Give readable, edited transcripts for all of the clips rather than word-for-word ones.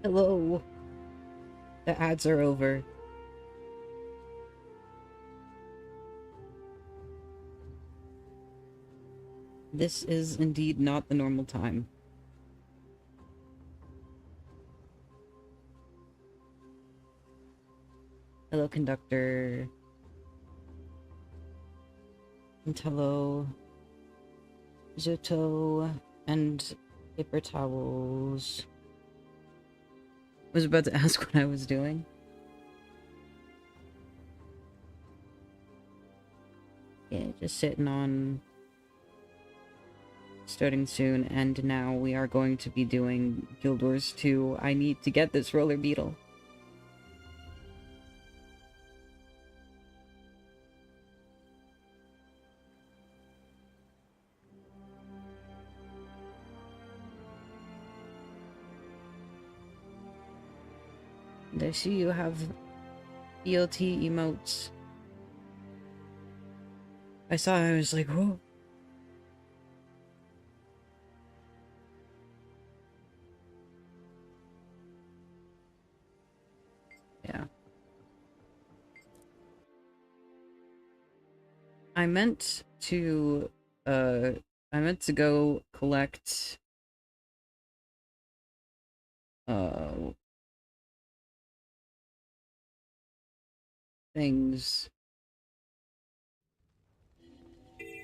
Hello. The ads are over. This is indeed not the normal time. Hello, conductor. And hello, Zoto, and paper towels. I was about to ask what I was doing. Yeah, just sitting on starting soon, and now we are going to be doing Guild Wars 2. I need to get this roller beetle. And I see you have BLT emotes. I saw it, I was like, whoa. Yeah. I meant to go collect things.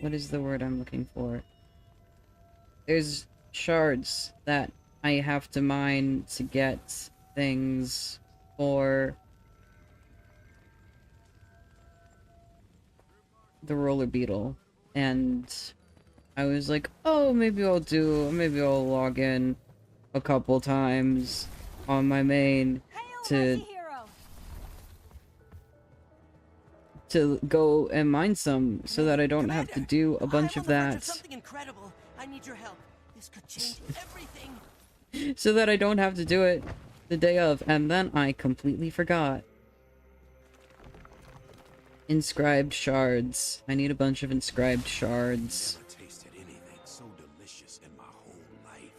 What is the word I'm looking for? There's shards that I have to mine to get things for the roller beetle. And I was like, oh, maybe I'll log in a couple times on my main to go and mine some so that I don't have to do a bunch of that. Something incredible. I need your help. This could change everything. So that I don't have to do it the day of, and then I completely forgot. Inscribed shards. I need a bunch of inscribed shards. Never tasted anything so delicious in my whole life.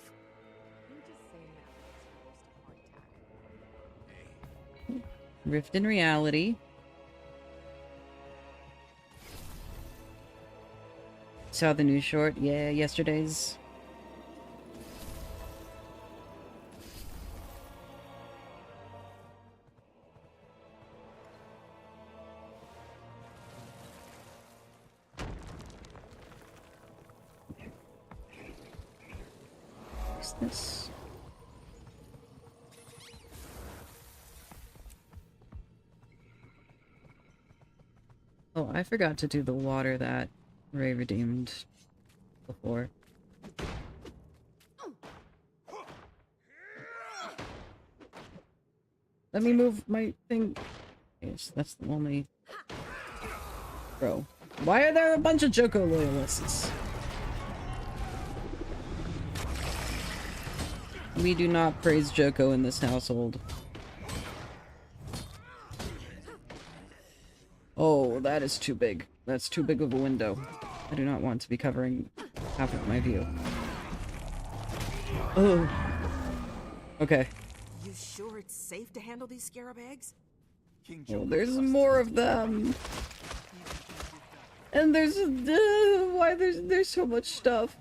Rift in Reality. Saw the new short, yeah, yesterday's. What's this? Oh, I forgot to do the water that Ray redeemed before. Let me move my thing. Yes, that's the only... Bro. Why are there a bunch of Joko loyalists? We do not praise Joko in this household. Oh, that is too big. That's too big of a window. I do not want to be covering half of my view. Oh. Okay. You sure it's safe to handle these scarab eggs? Oh, there's more of them. And there's why there's so much stuff.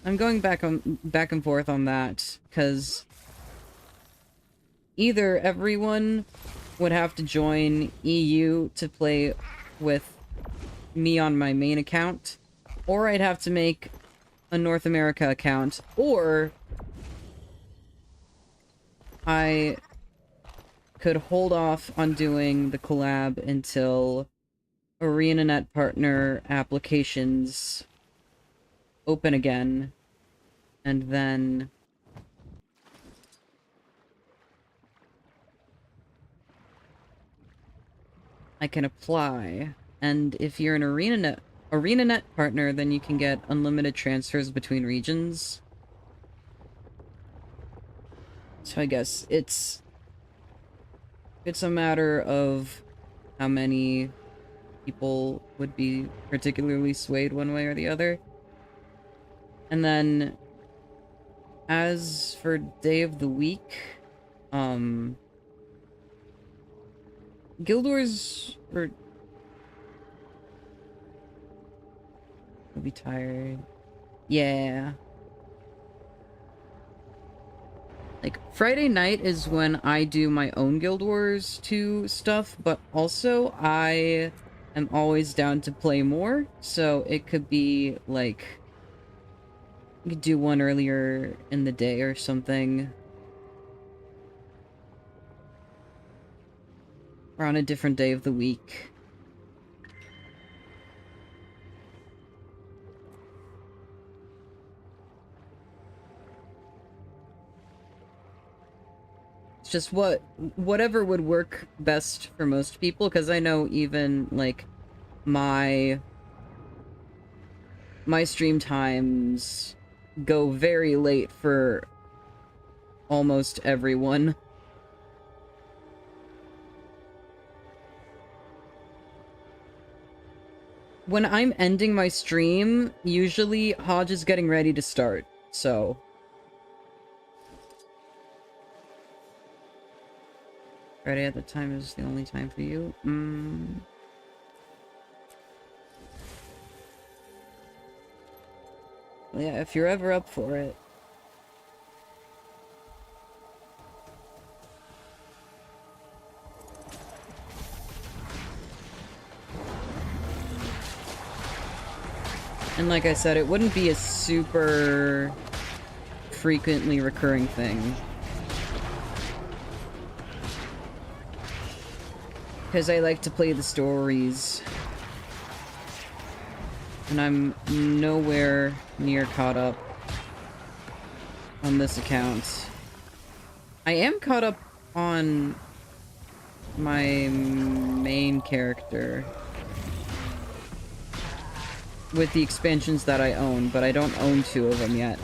I'm going back and forth on that, because either everyone would have to join EU to play with me on my main account, or I'd have to make a North America account, or I could hold off on doing the collab until ArenaNet partner applications open again, and then I can apply. And if you're an ArenaNet partner, then you can get unlimited transfers between regions. So I guess it's a matter of how many people would be particularly swayed one way or the other. And then as for day of the week, Guild Wars or I'll be tired. Yeah. Like, Friday night is when I do my own Guild Wars 2 stuff, but also I am always down to play more, so it could be, like, you could do one earlier in the day or something. Or on a different day of the week. It's just whatever would work best for most people, because I know even, like, my stream times go very late for almost everyone. When I'm ending my stream, usually Hodge is getting ready to start, so... Friday at the time is the only time for you? Well, yeah, if you're ever up for it. And like I said, it wouldn't be a super frequently recurring thing. Because I like to play the stories. And I'm nowhere near caught up on this account. I am caught up on my main character. With the expansions that I own, but I don't own 2 of them yet.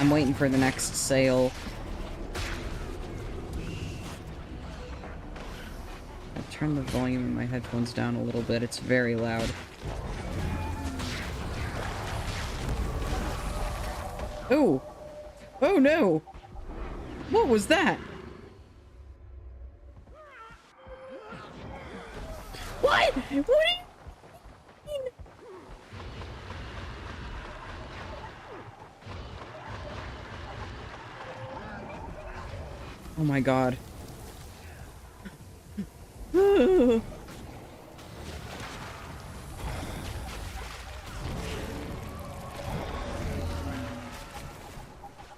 I'm waiting for the next sale. I'll turn the volume in my headphones down a little bit, it's very loud. Oh! Oh no! What was that? What? What are you... Oh my god.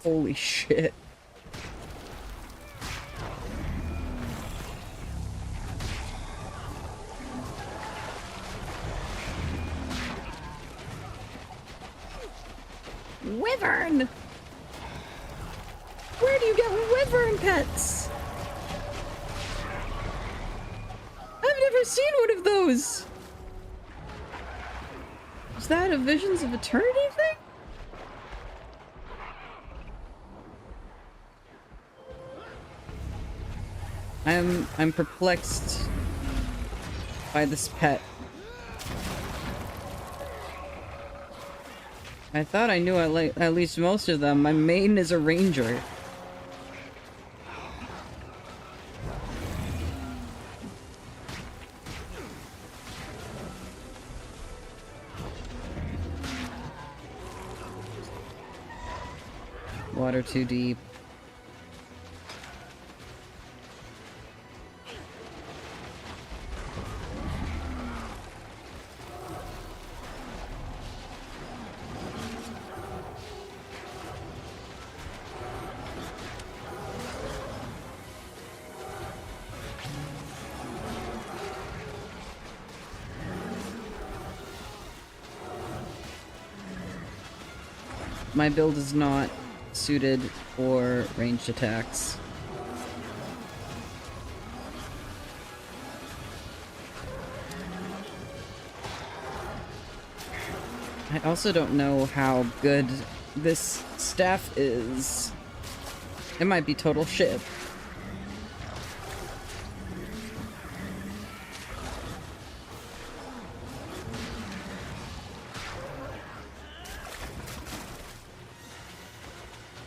Holy shit. Wyvern! Where do you get wyvern pets? I've never seen one of those! Is that a Visions of Eternity thing? I'm perplexed by this pet. I thought I knew at least most of them. My main is a ranger. Water too deep. My build is not suited for ranged attacks. I also don't know how good this staff is. It might be total shit.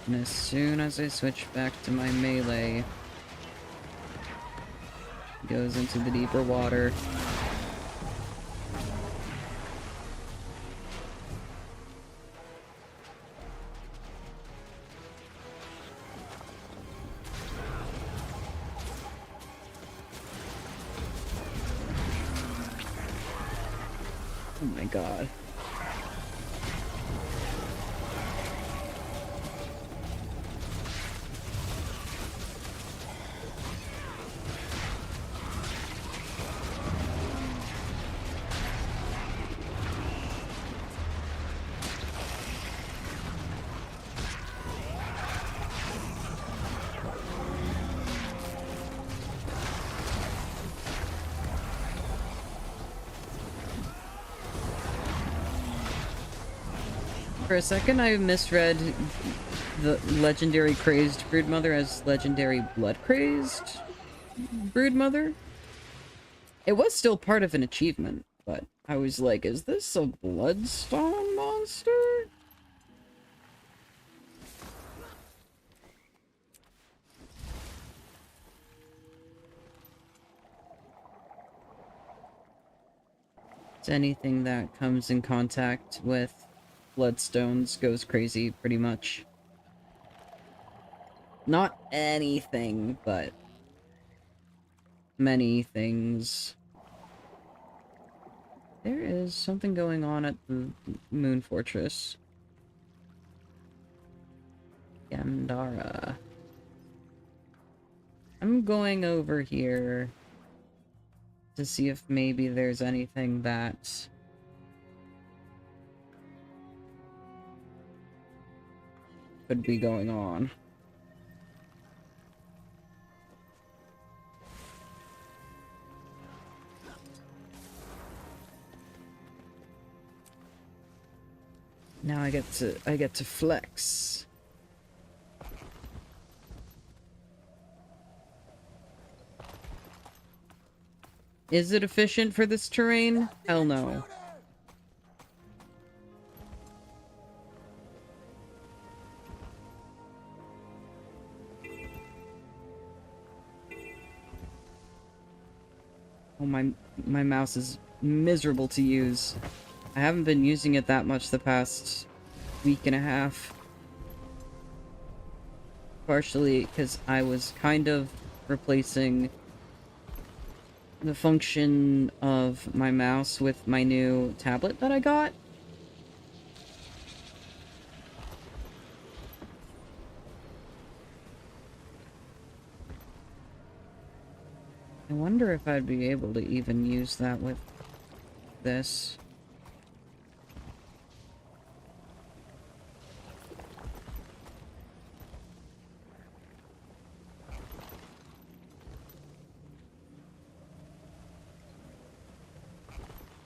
And as soon as I switch back to my melee, it goes into the deeper water. Oh my god. For a second, I misread the legendary crazed broodmother as legendary blood crazed broodmother. It was still part of an achievement, but I was like, is this a bloodstone monster? It's anything that comes in contact with bloodstones goes crazy, pretty much. Not anything, but many things. There is something going on at the Moon Fortress. Gandara. I'm going over here to see if maybe there's anything that could be going on. Now I get to flex. Is it efficient for this terrain? Hell no. Oh, my mouse is miserable to use. I haven't been using it that much the past week and a half. Partially because I was kind of replacing the function of my mouse with my new tablet that I got. I wonder if I'd be able to even use that with this.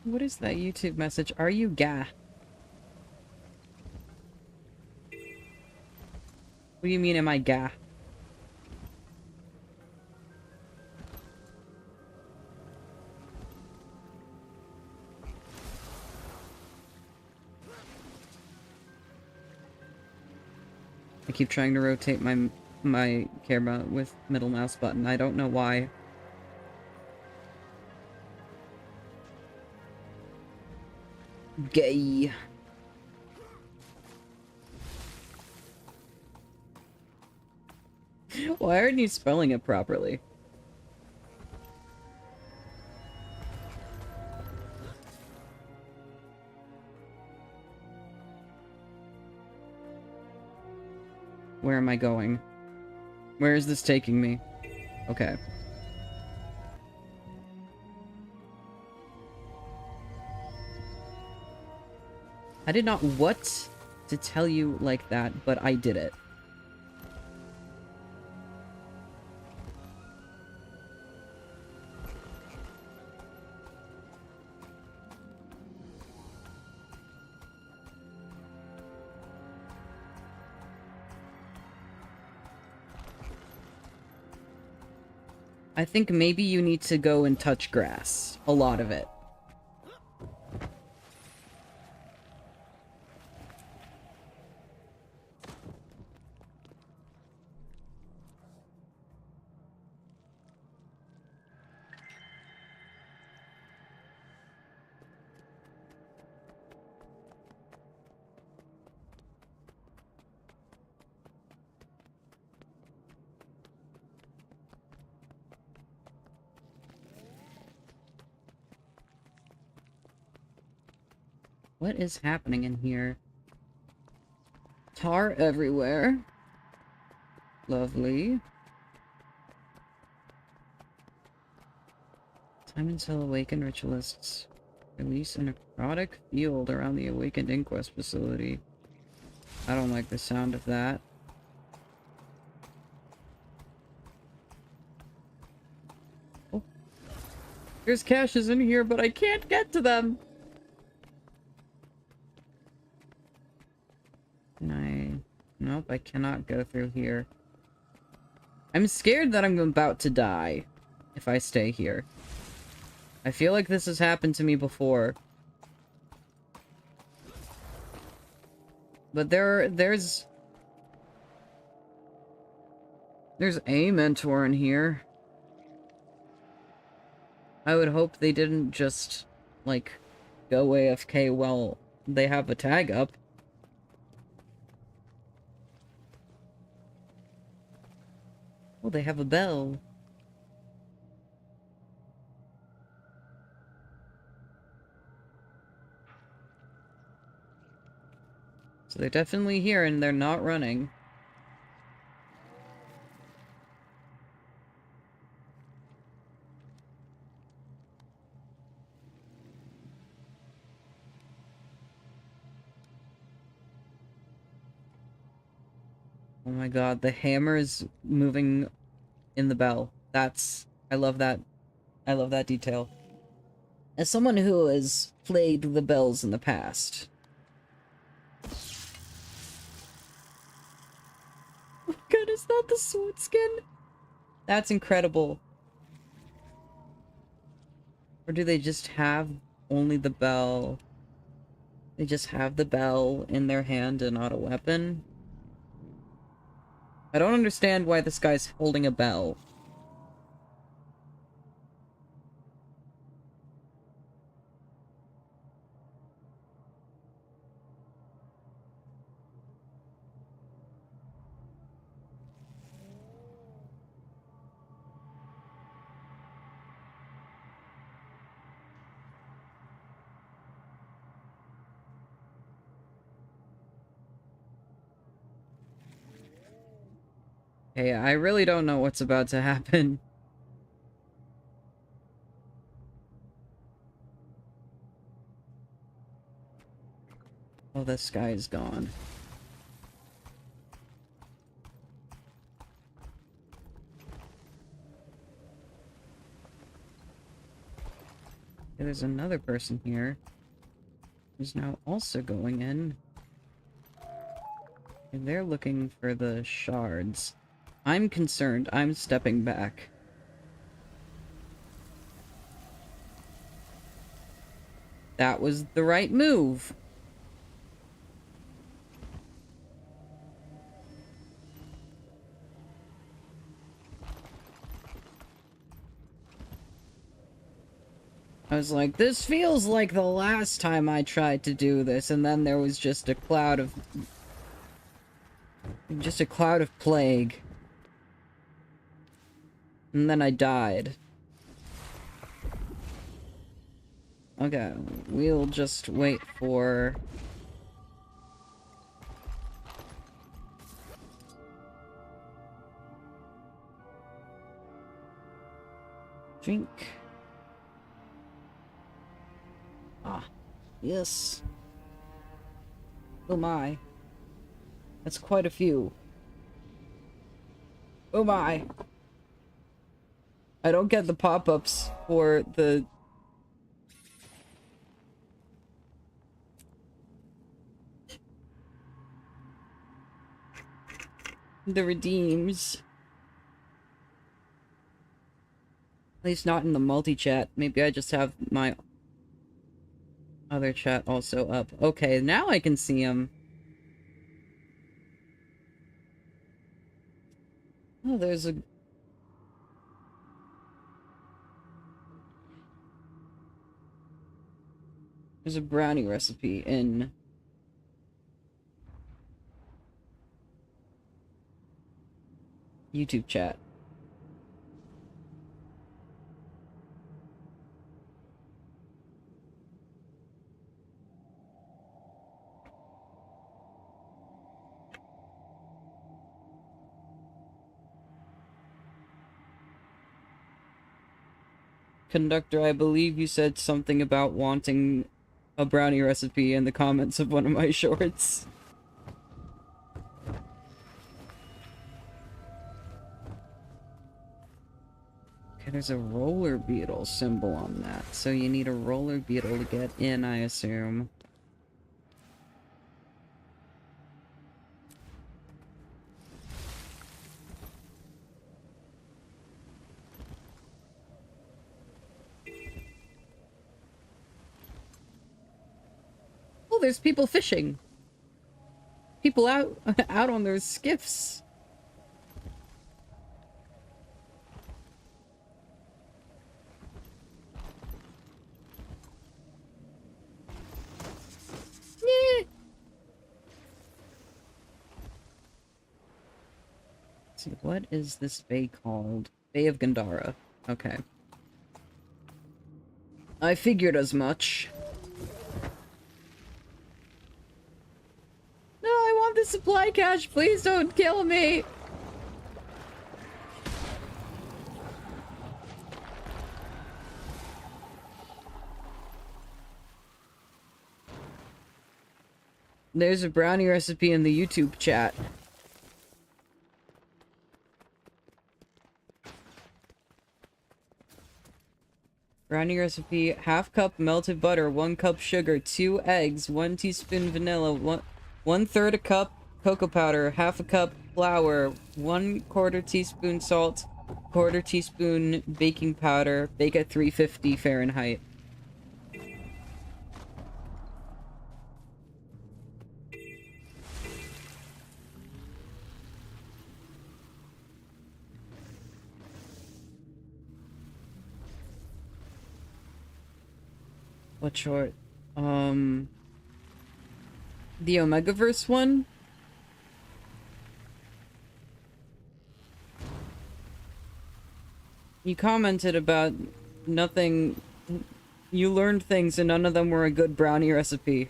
What is that YouTube message? Are you gah? What do you mean, am I gah? I keep trying to rotate my camera with middle mouse button. I don't know why. Gay. Why aren't you spelling it properly? Where am I going? Where is this taking me? Okay. I did not want to tell you like that, but I did it. I think maybe you need to go and touch grass. A lot of it. What is happening in here? Tar everywhere. Lovely. Time until awakened ritualists release a necrotic field around the awakened inquest facility. I don't like the sound of that. Oh. There's caches in here, but I can't get to them! Can I... Nope, I cannot go through here. I'm scared that I'm about to die if I stay here. I feel like this has happened to me before. But there's a mentor in here. I would hope they didn't just, like, go AFK while they have a tag up. Oh, they have a bell. So they're definitely here and they're not running. Oh my god, the hammer is moving in the bell. I love that. I love that detail. As someone who has played the bells in the past. Oh god, is that the sword skin? That's incredible. Or do they just have only the bell? They just have the bell in their hand and not a weapon? I don't understand why this guy's holding a bell. Hey, I really don't know what's about to happen. Oh, this guy is gone. Okay, there's another person here who's now also going in. And they're looking for the shards. I'm concerned. I'm stepping back. That was the right move. I was like, this feels like the last time I tried to do this, and then there was just a cloud of... Just a cloud of plague. And then I died. Okay, we'll just wait for... Drink. Ah, yes. Oh my. That's quite a few. Oh my. I don't get the pop-ups for the... the redeems. At least not in the multi-chat. Maybe I just have my other chat also up. Okay, now I can see him. Oh, there's a brownie recipe in YouTube chat. Conductor, I believe you said something about wanting a brownie recipe in the comments of one of my shorts. Okay, there's a roller beetle symbol on that, so you need a roller beetle to get in, I assume. Oh, there's people fishing! People out out on their skiffs! Yeah. Let's see, what is this bay called? Bay of Gandhara. Okay. I figured as much. No, I want the supply cache. Please don't kill me. There's a brownie recipe in the YouTube chat. Brownie recipe: half cup melted butter, 1 cup sugar, 2 eggs, 1 teaspoon vanilla, 1/3 a cup cocoa powder, half a cup flour, 1/4 teaspoon salt, 1/4 teaspoon baking powder. Bake at 350 Fahrenheit. What short? The Omegaverse one? You commented about nothing. You learned things and none of them were a good brownie recipe.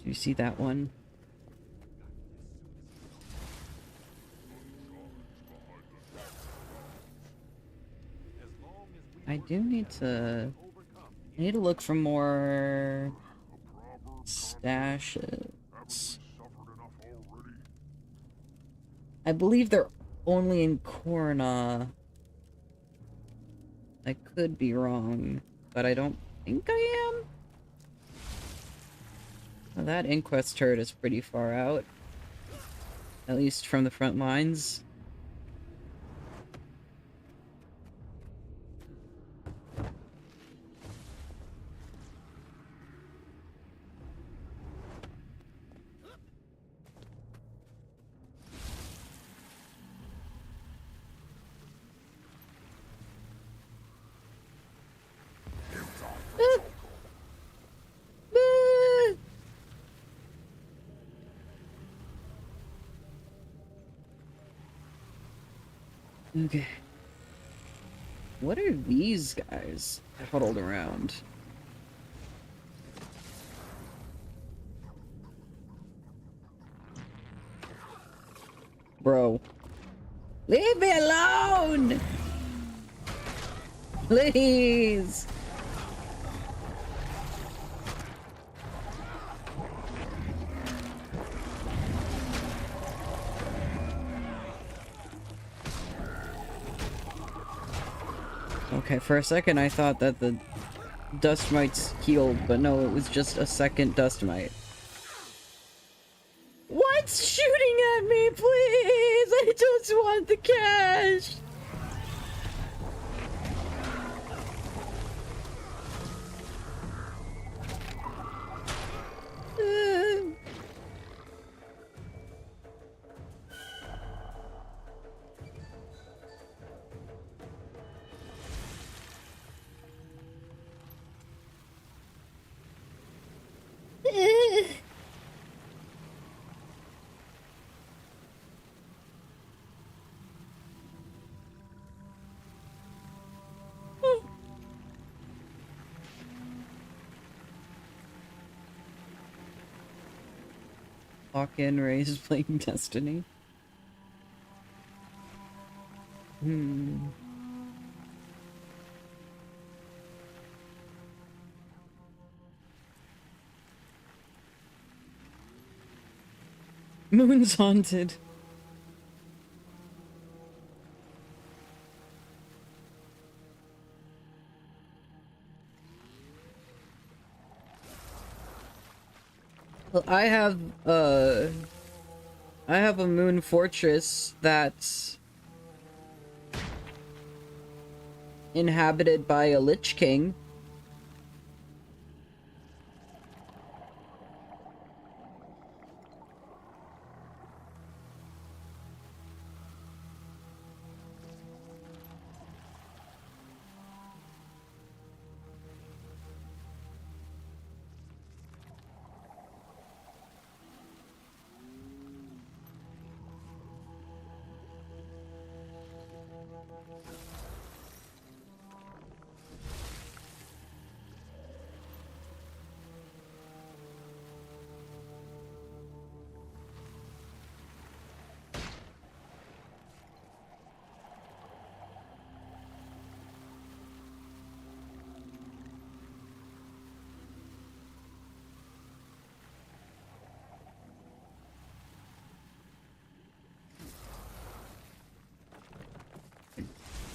Do you see that one? I do need to... I need to look for more... stashes. I believe they're only in Corna. I could be wrong, but I don't think I am. Well, that inquest turret is pretty far out. At least from the front lines. Okay. What are these guys huddled around? Bro. Leave me alone! Please! Okay, for a second I thought that the dust mites healed, but no, it was just a second dust mite. What's shooting at me, please? I just want the cash! Lock in, Ray's playing Destiny. Moon's haunted. Well, I have a moon fortress that's inhabited by a Lich King.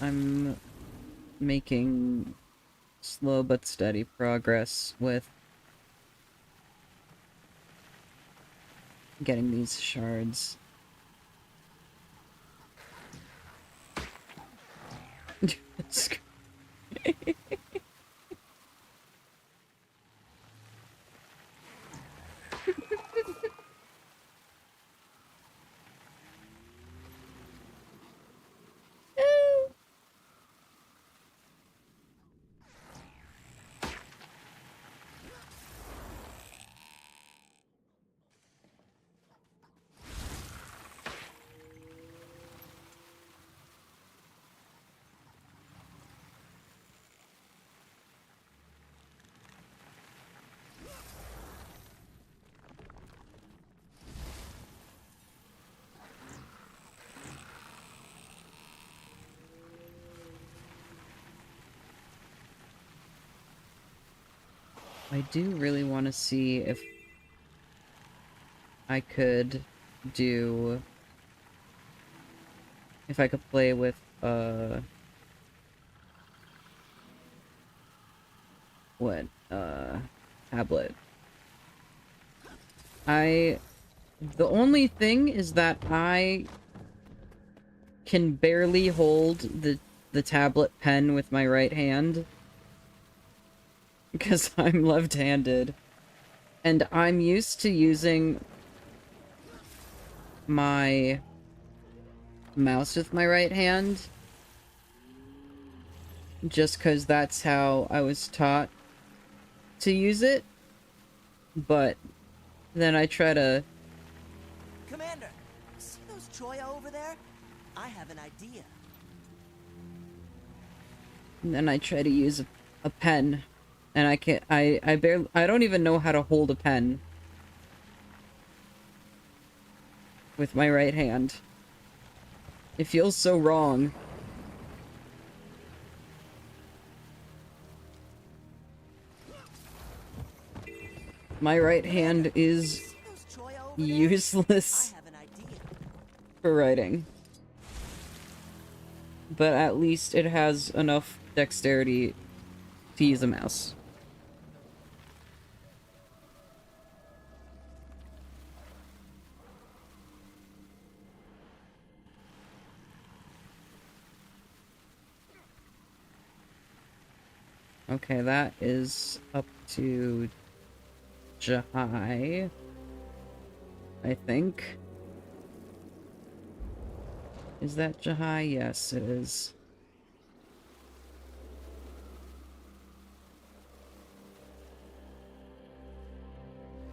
I'm making slow but steady progress with getting these shards. I do really want to see if I could do... if I could play with, what, tablet. The only thing is that I can barely hold the tablet pen with my right hand. Because I'm left-handed. And I'm used to using my mouse with my right hand. Just because that's how I was taught to use it. But then I try to... Commander, see those Troya over there? I have an idea. Then I try to use a pen. And I can't... I don't even know how to hold a pen. With my right hand. It feels so wrong. My right hand is See those Troya over there? I useless have an idea. for writing. But at least it has enough dexterity to use a mouse. Okay, that is up to Jahai, I think. Is that Jahai? Yes, it is.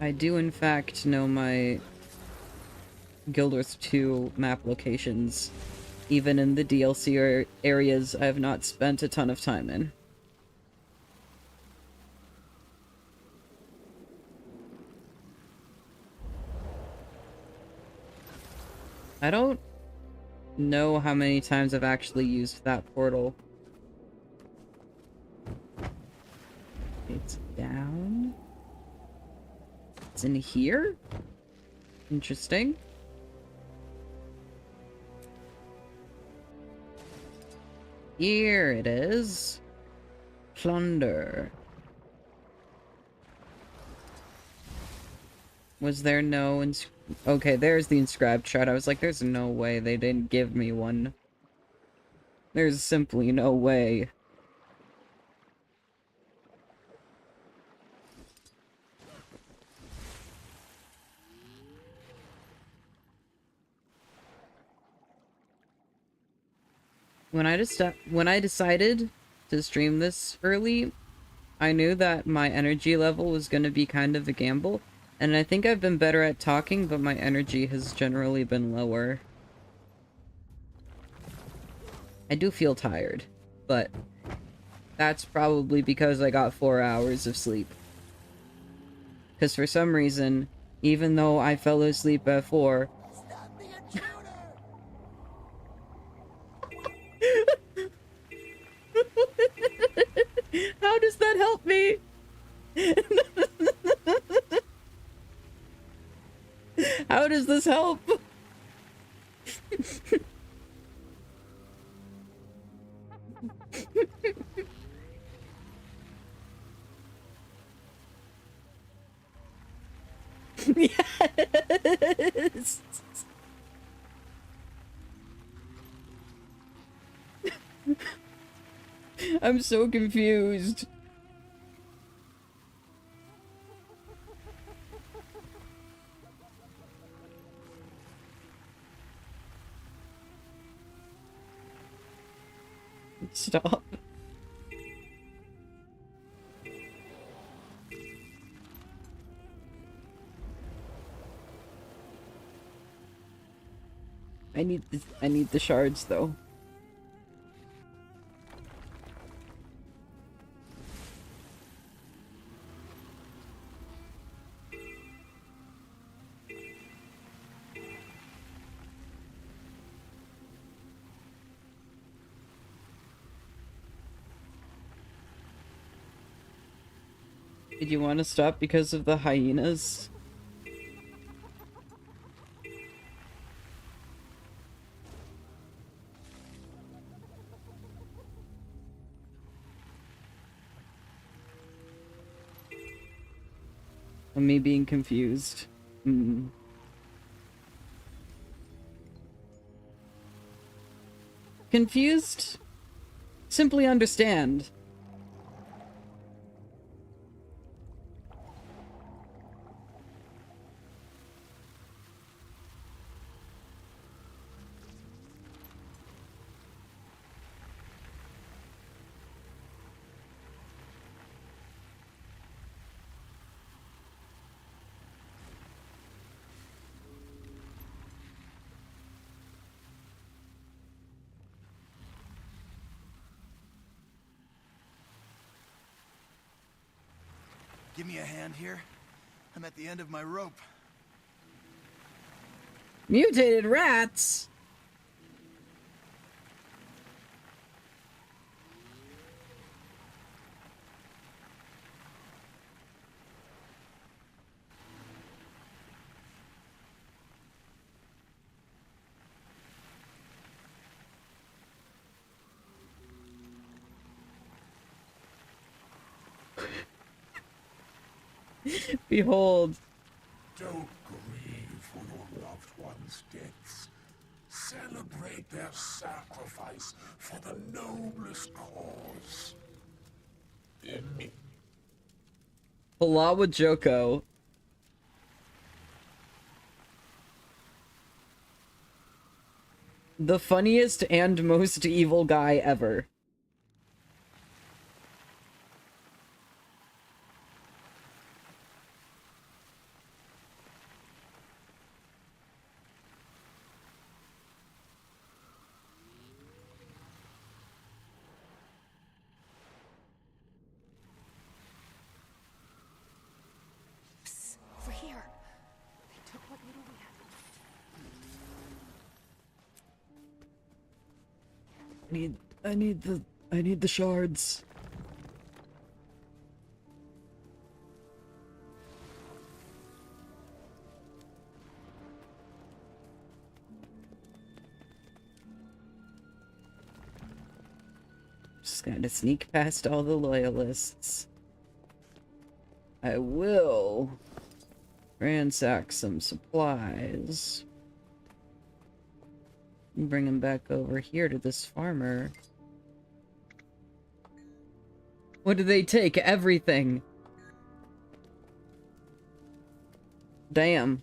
I do, in fact, know my Guild Wars 2 map locations, even in the DLC areas I have not spent a ton of time in. I don't know how many times I've actually used that portal. It's down. It's in here? Interesting. Here it is. Plunder. Was there no okay, there's the inscribed shard. I was like, there's no way they didn't give me one. There's simply no way. When I decided to stream this early, I knew that my energy level was going to be kind of a gamble, and I think I've been better at talking, but my energy has generally been lower. I do feel tired, but that's probably because I got 4 hours of sleep. Because for some reason, even though I fell asleep at 4, Stop the intruder! how does that help me? How does this help? Yes! I'm so confused. Stop. I need the shards though. Did you want to stop because of the hyenas? Or me being confused? Hmm. Confused? Simply understand. Give me a hand here. I'm at the end of my rope. Mutated rats? Behold. Don't grieve for your loved ones' deaths. Celebrate their sacrifice for the noblest cause. Palawa Joko. The funniest and most evil guy ever. Over here. They took what little we had. I need the shards. Just gotta sneak past all the loyalists. I will ransack some supplies. And bring them back over here to this farmer. What do they take? Everything. Damn.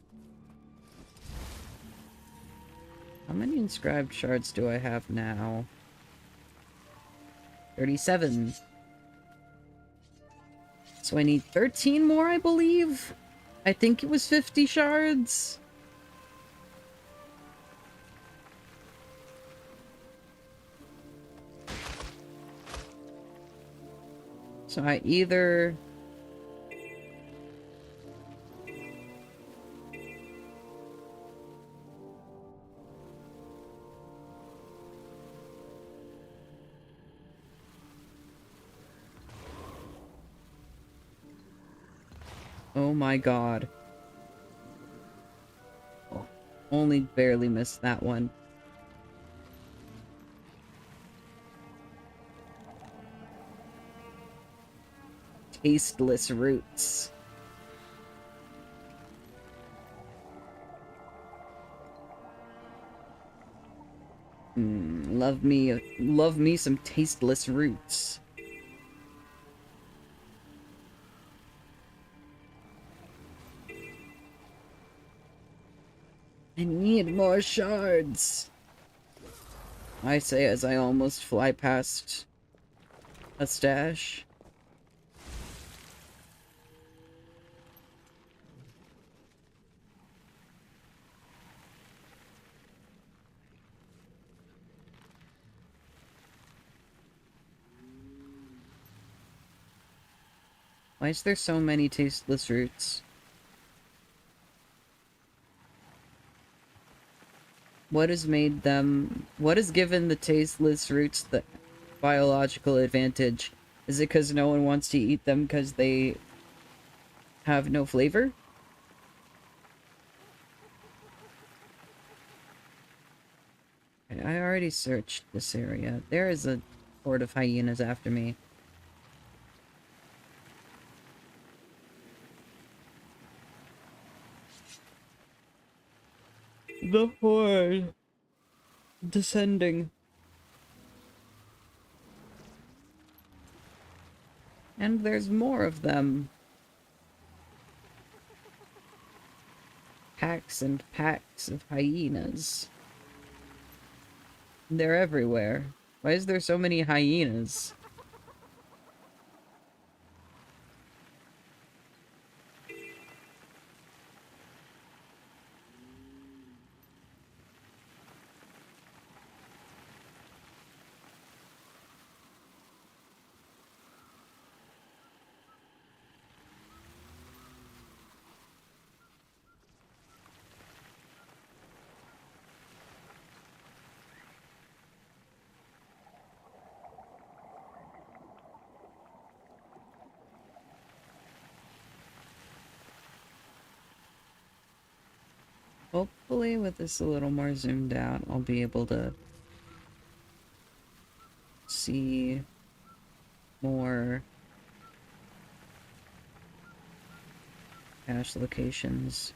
How many inscribed shards do I have now? 37. So I need 13 more, I believe? I think it was 50 shards. So I either... Oh my god. Oh, only barely missed that one. Tasteless roots. Love me some tasteless roots. I need more shards. I say as I almost fly past a stash. Why is there so many tasteless roots? What has made them... What has given the tasteless roots the biological advantage? Is it because no one wants to eat them because they have no flavor? Okay, I already searched this area. There is a horde of hyenas after me. The horde. Descending. And there's more of them. Packs and packs of hyenas. They're everywhere. Why is there so many hyenas? Hopefully with this a little more zoomed out, I'll be able to see more cache locations.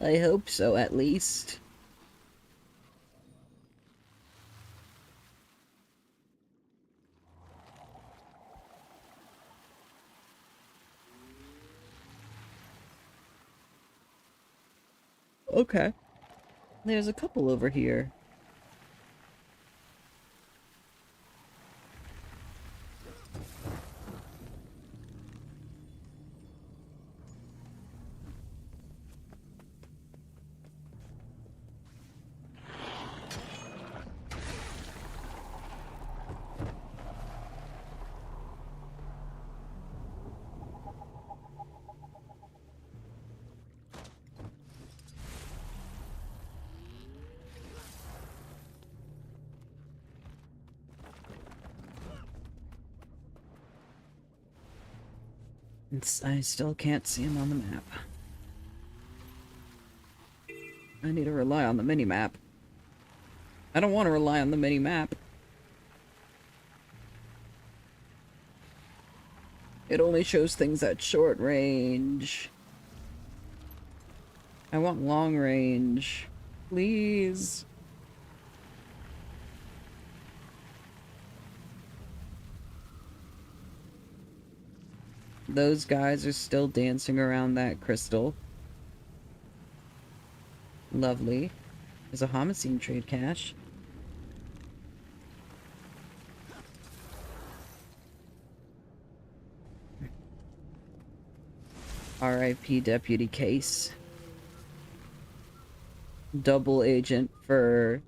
I hope so, at least. Okay. There's a couple over here. I still can't see him on the map. I need to rely on the mini-map. I don't want to rely on the mini-map. It only shows things at short range. I want long range. Please. Those guys are still dancing around that crystal. Lovely. There's a homicide trade cache. R.I.P. Deputy Case. Double agent for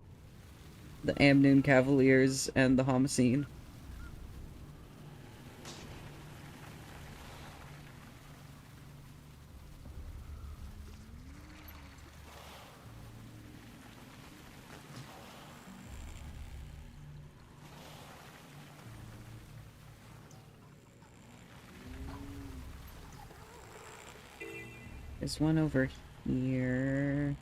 the Amnoon Cavaliers and the Homicide. There's one over here.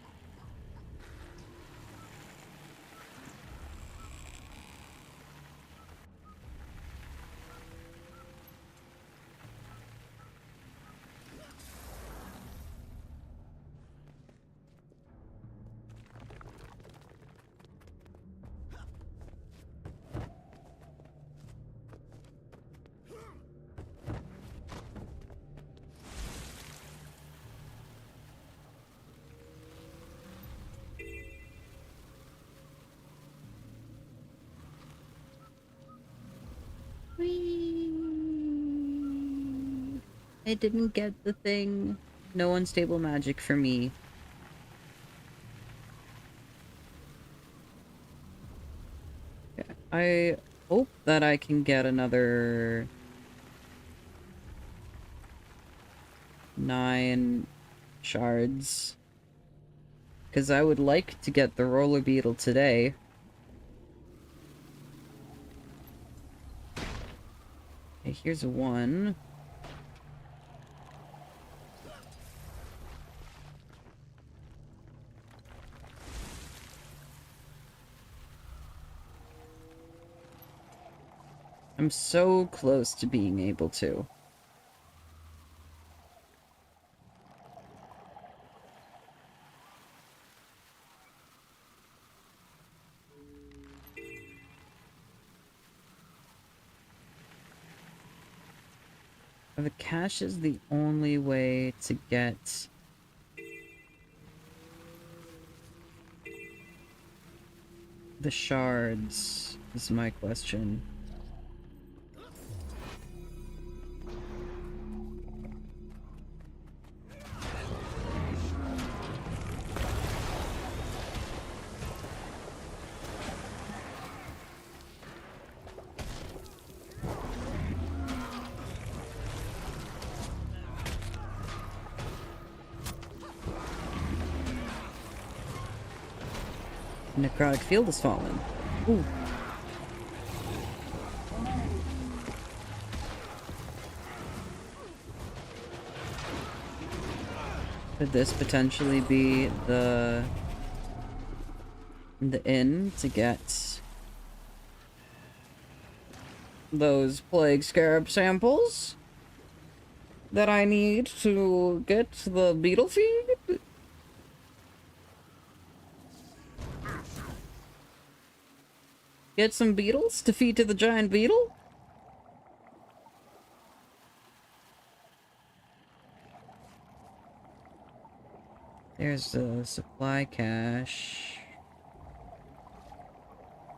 Whee! I didn't get the thing. No unstable magic for me. Okay. I hope that I can get another 9 shards. Because I would like to get the roller beetle today. Okay, here's one. I'm so close to being able to. The cache is the only way to get the shards, is my question. Necrotic field has fallen. Ooh. Could this potentially be the inn to get those plague scarab samples? that I need to get the beetle feed? Get some beetles to feed to the giant beetle? There's the supply cache.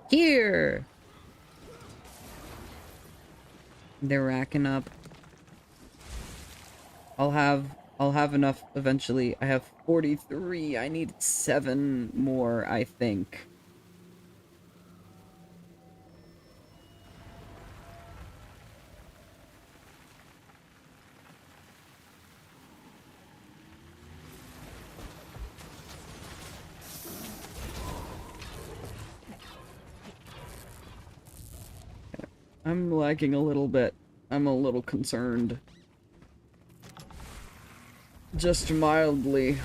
Here! They're racking up. I'll have enough eventually. I have 43. I need 7 more, I think. I'm lagging a little bit. I'm a little concerned. Just mildly.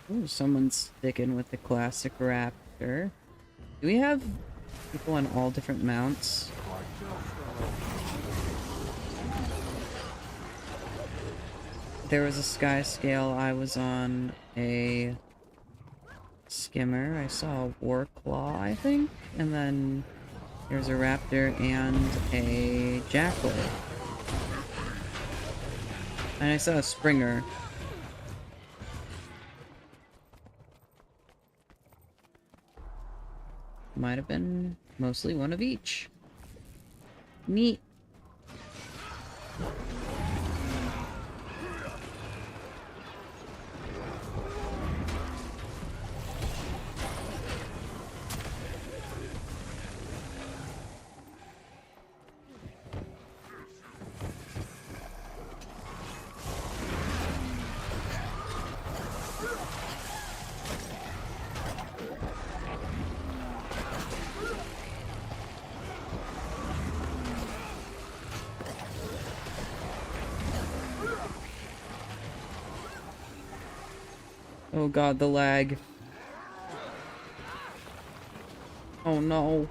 Ooh, someone's sticking with the classic raptor. Do we have people on all different mounts? There was a sky scale. I was on a skimmer. I saw a war claw, I think, and then there's a raptor and a jackal. And I saw a springer. Might have been mostly one of each. Neat. Oh god, the lag. Oh no.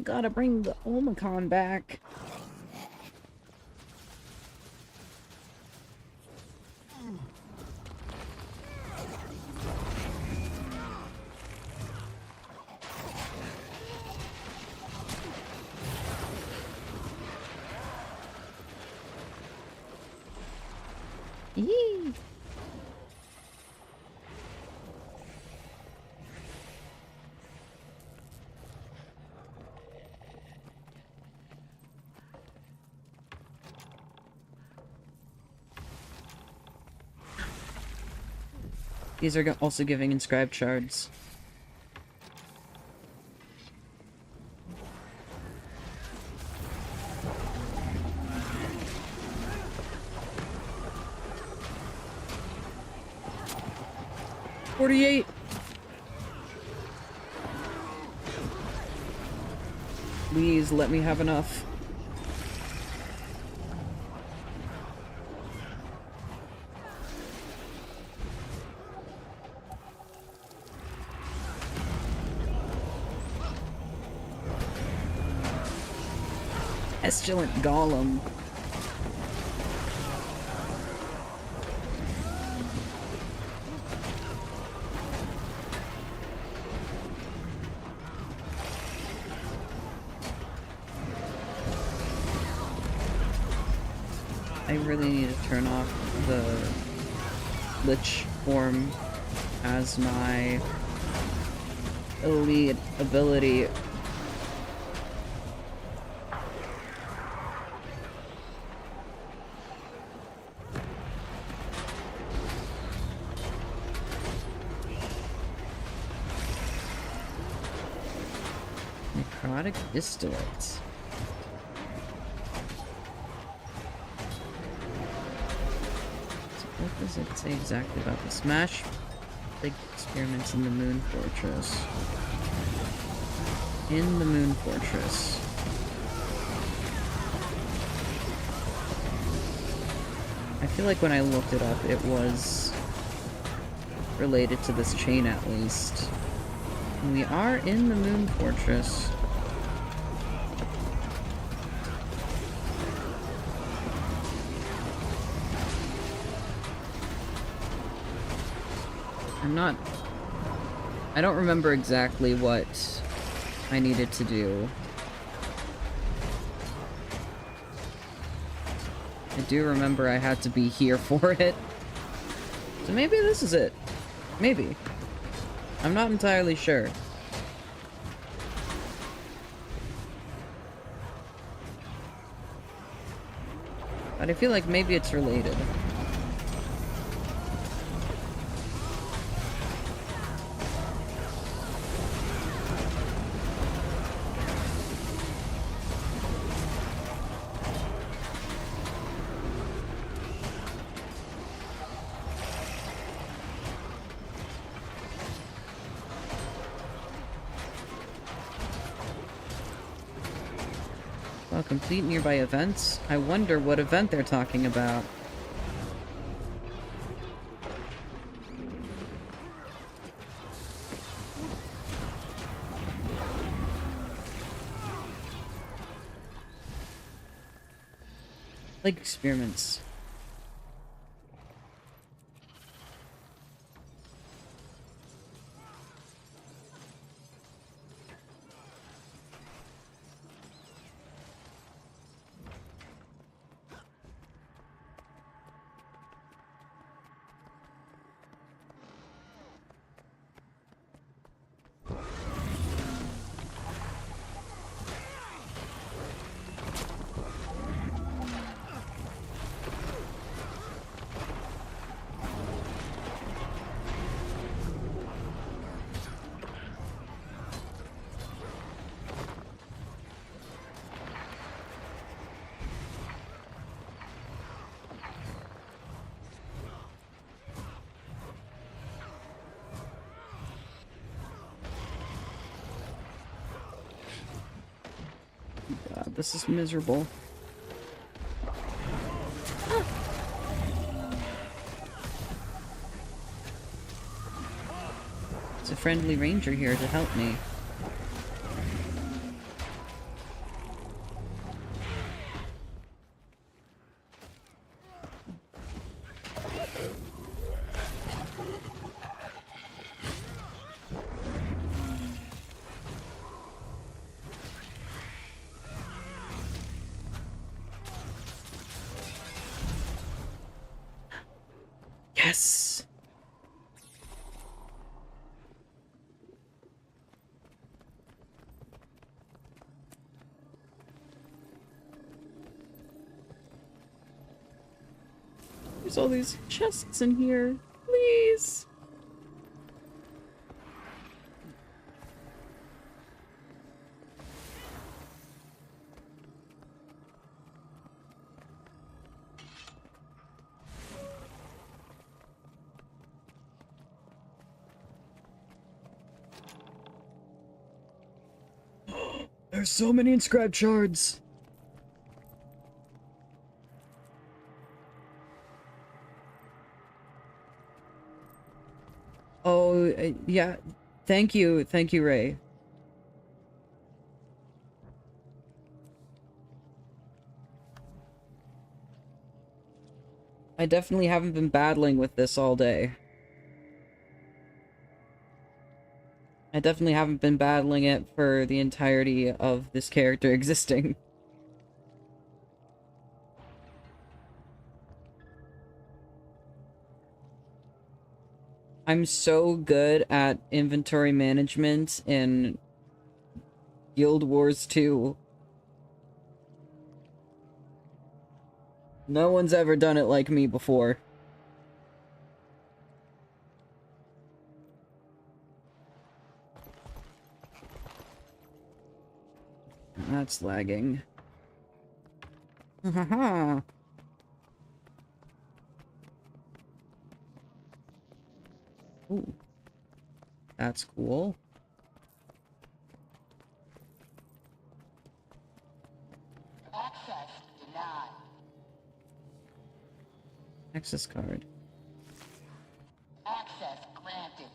Gotta bring the Omicron back. Yee. These are also giving inscribed shards. $48. Please let me have enough. Pestilent Golem. I really need to turn off the Lich form as my elite ability. Necrotic Distillate. What does it say exactly about the Smash? Big experiments in the Moon Fortress. in the Moon Fortress. I feel like when I looked it up, it was related to this chain at least. And we are in the Moon Fortress. I don't remember exactly what I needed to do. I do remember I had to be here for it. So maybe this is it. Maybe. I'm not entirely sure. But I feel like maybe it's related. Complete nearby events? I wonder what event they're talking about. Like experiments. God, this is miserable. It's a friendly ranger here to help me. Yes! There's all these chests in here. Please! There's so many inscribed shards! Oh, yeah. Thank you, Ray. I definitely haven't been battling with this all day. I definitely haven't been battling it for the entirety of this character existing. I'm so good at inventory management in Guild Wars 2. No one's ever done it like me before. That's lagging. Haha. Ooh. That's cool. Access card. Access granted.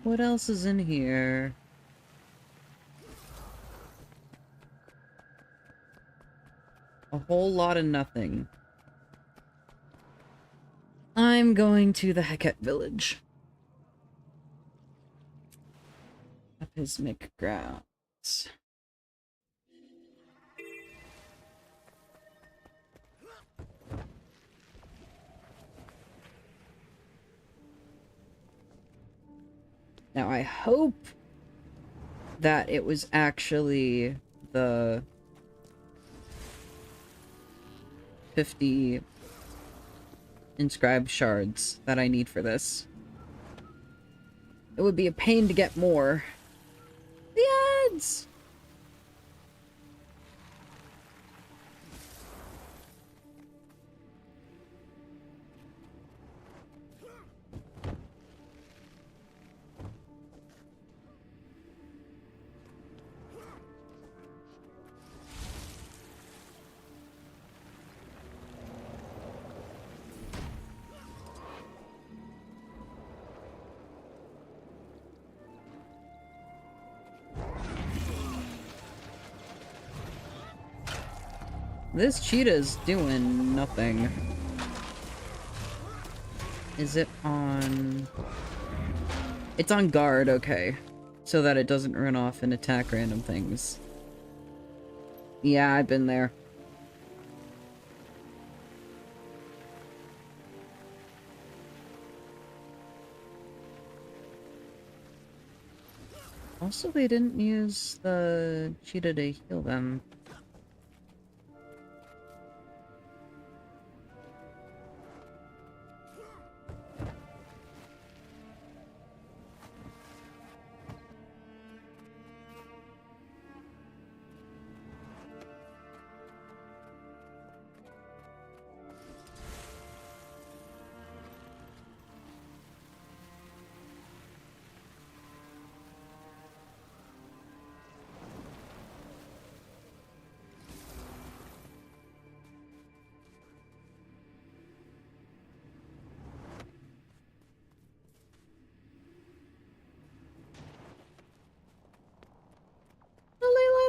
What else is in here? A whole lot of nothing. I'm going to the Heket village. Apismic grounds. Now I hope that it was actually the 50 inscribed shards that I need for this. It would be a pain to get more. The ads! This cheetah's doing nothing. Is it on... It's on guard, okay. So that it doesn't run off and attack random things. Yeah, I've been there. Also, they didn't use the cheetah to heal them.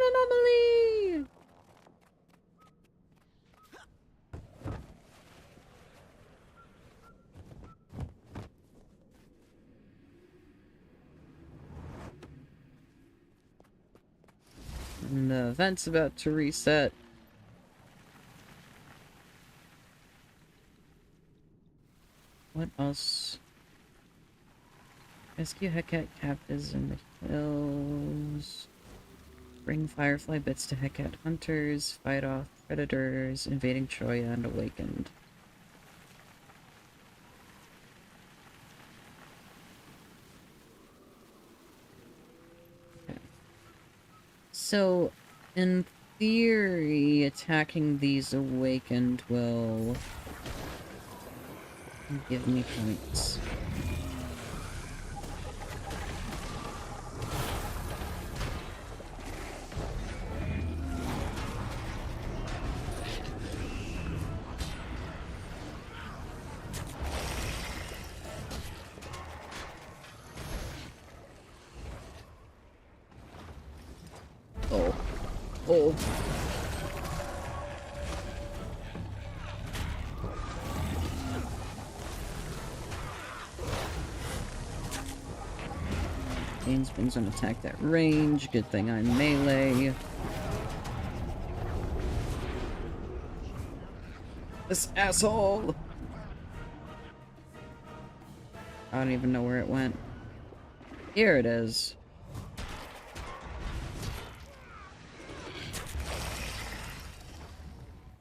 Anomaly! And the event's about to reset. What else? Rescue Heket captives in the hills. Bring Firefly bits to Heket hunters. Fight off predators invading Troya and Awakened. Okay. So, in theory, attacking these Awakened will give me points. Oh. Oh. Ainswing's gonna attack that range. Good thing I'm melee. This asshole! I don't even know where it went. Here it is.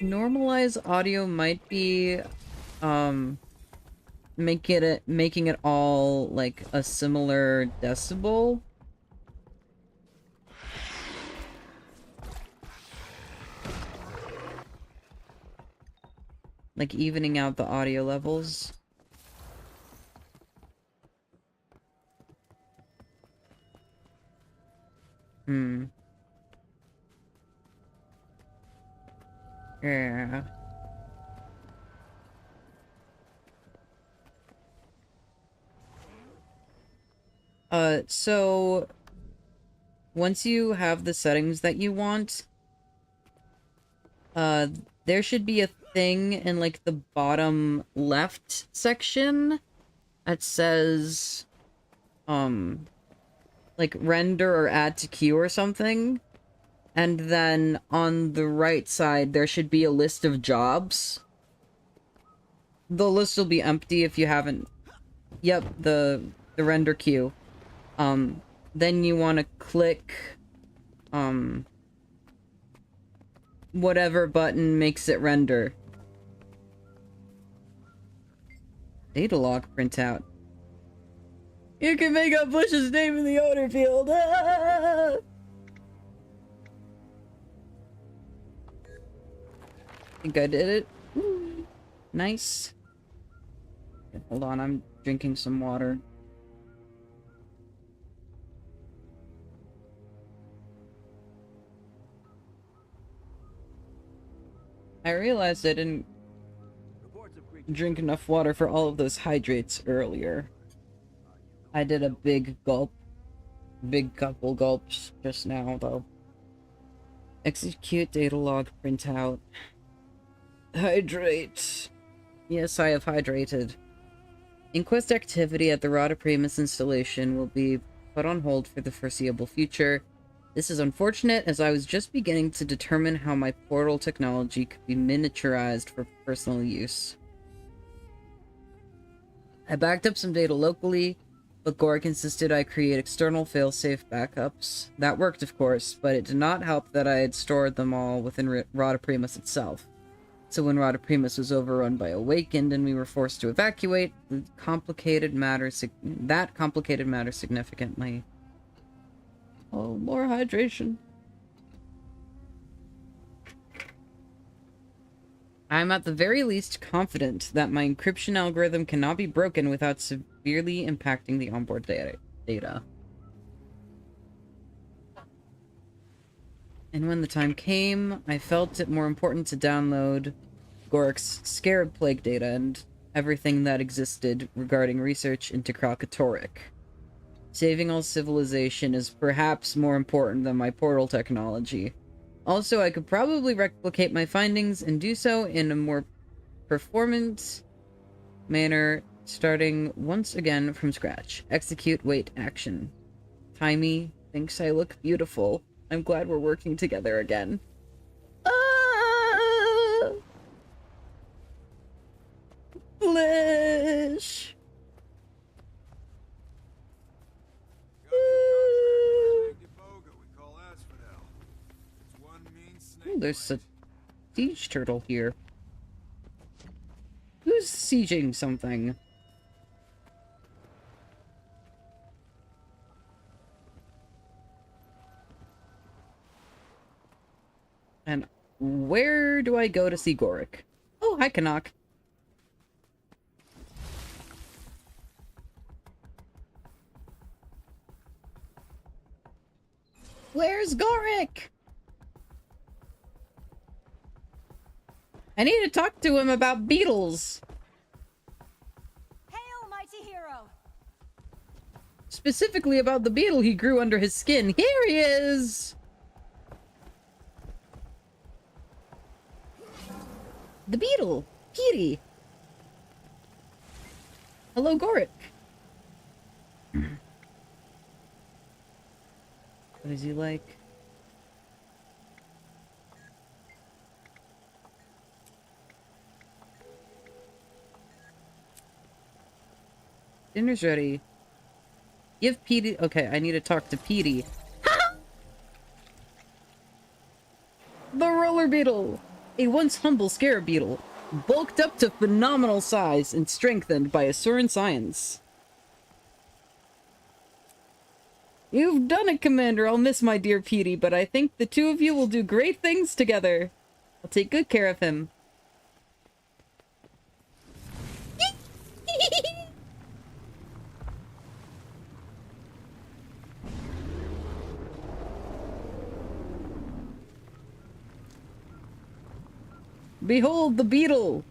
Normalize audio might be, making it all, like, a similar decibel. Like, evening out the audio levels. Yeah. So once you have the settings that you want, there should be a thing in, like, the bottom left section that says, like, render or add to queue or something. And then on the right side, there should be a list of jobs. The list will be empty if you haven't... Yep, the render queue. Then you want to click, whatever button makes it render. Data log printout. You can make up Bush's name in the owner field. Ah! Think I did it. Ooh, nice. Hold on, I'm drinking some water. I realized I didn't drink enough water for all of those hydrates earlier. I did a big gulp. Big couple gulps just now, though. Execute data log printout. Hydrate. Yes, I have hydrated. Inquest activity at the Rada Primus installation will be put on hold for the foreseeable future. This is unfortunate, as I was just beginning to determine how my portal technology could be miniaturized for personal use. I backed up some data locally, but Gorik insisted I create external failsafe backups. That worked, of course, but it did not help that I had stored them all within Rada Primus itself. So when Rada Primus was overrun by Awakened and we were forced to evacuate, that complicated matters significantly. Oh, more hydration. I'm at the very least confident that my encryption algorithm cannot be broken without severely impacting the onboard data. And when the time came, I felt it more important to download Gorik's Scarab Plague data and everything that existed regarding research into Kralkatorrik. Saving all civilization is perhaps more important than my portal technology. Also, I could probably replicate my findings and do so in a more performant manner, starting once again from scratch. Execute, wait, action. Timey thinks I look beautiful. I'm glad we're working together again. Ah! Flesh! Ooh, there's a siege turtle here. Who's sieging something? And where do I go to see Gorik? Oh, hi, Canuck. Where's Gorik? I need to talk to him about beetles. Hail, mighty hero! Specifically about the beetle he grew under his skin. Here he is! The beetle! Petey! Hello, Gorik. What is he like? Dinner's ready. Give Petey... Okay, I need to talk to Petey. The roller beetle! A once humble scarab beetle, bulked up to phenomenal size and strengthened by Asuran science. You've done it, Commander. I'll miss my dear Petey, but I think the two of you will do great things together. I'll take good care of him. Behold the beetle!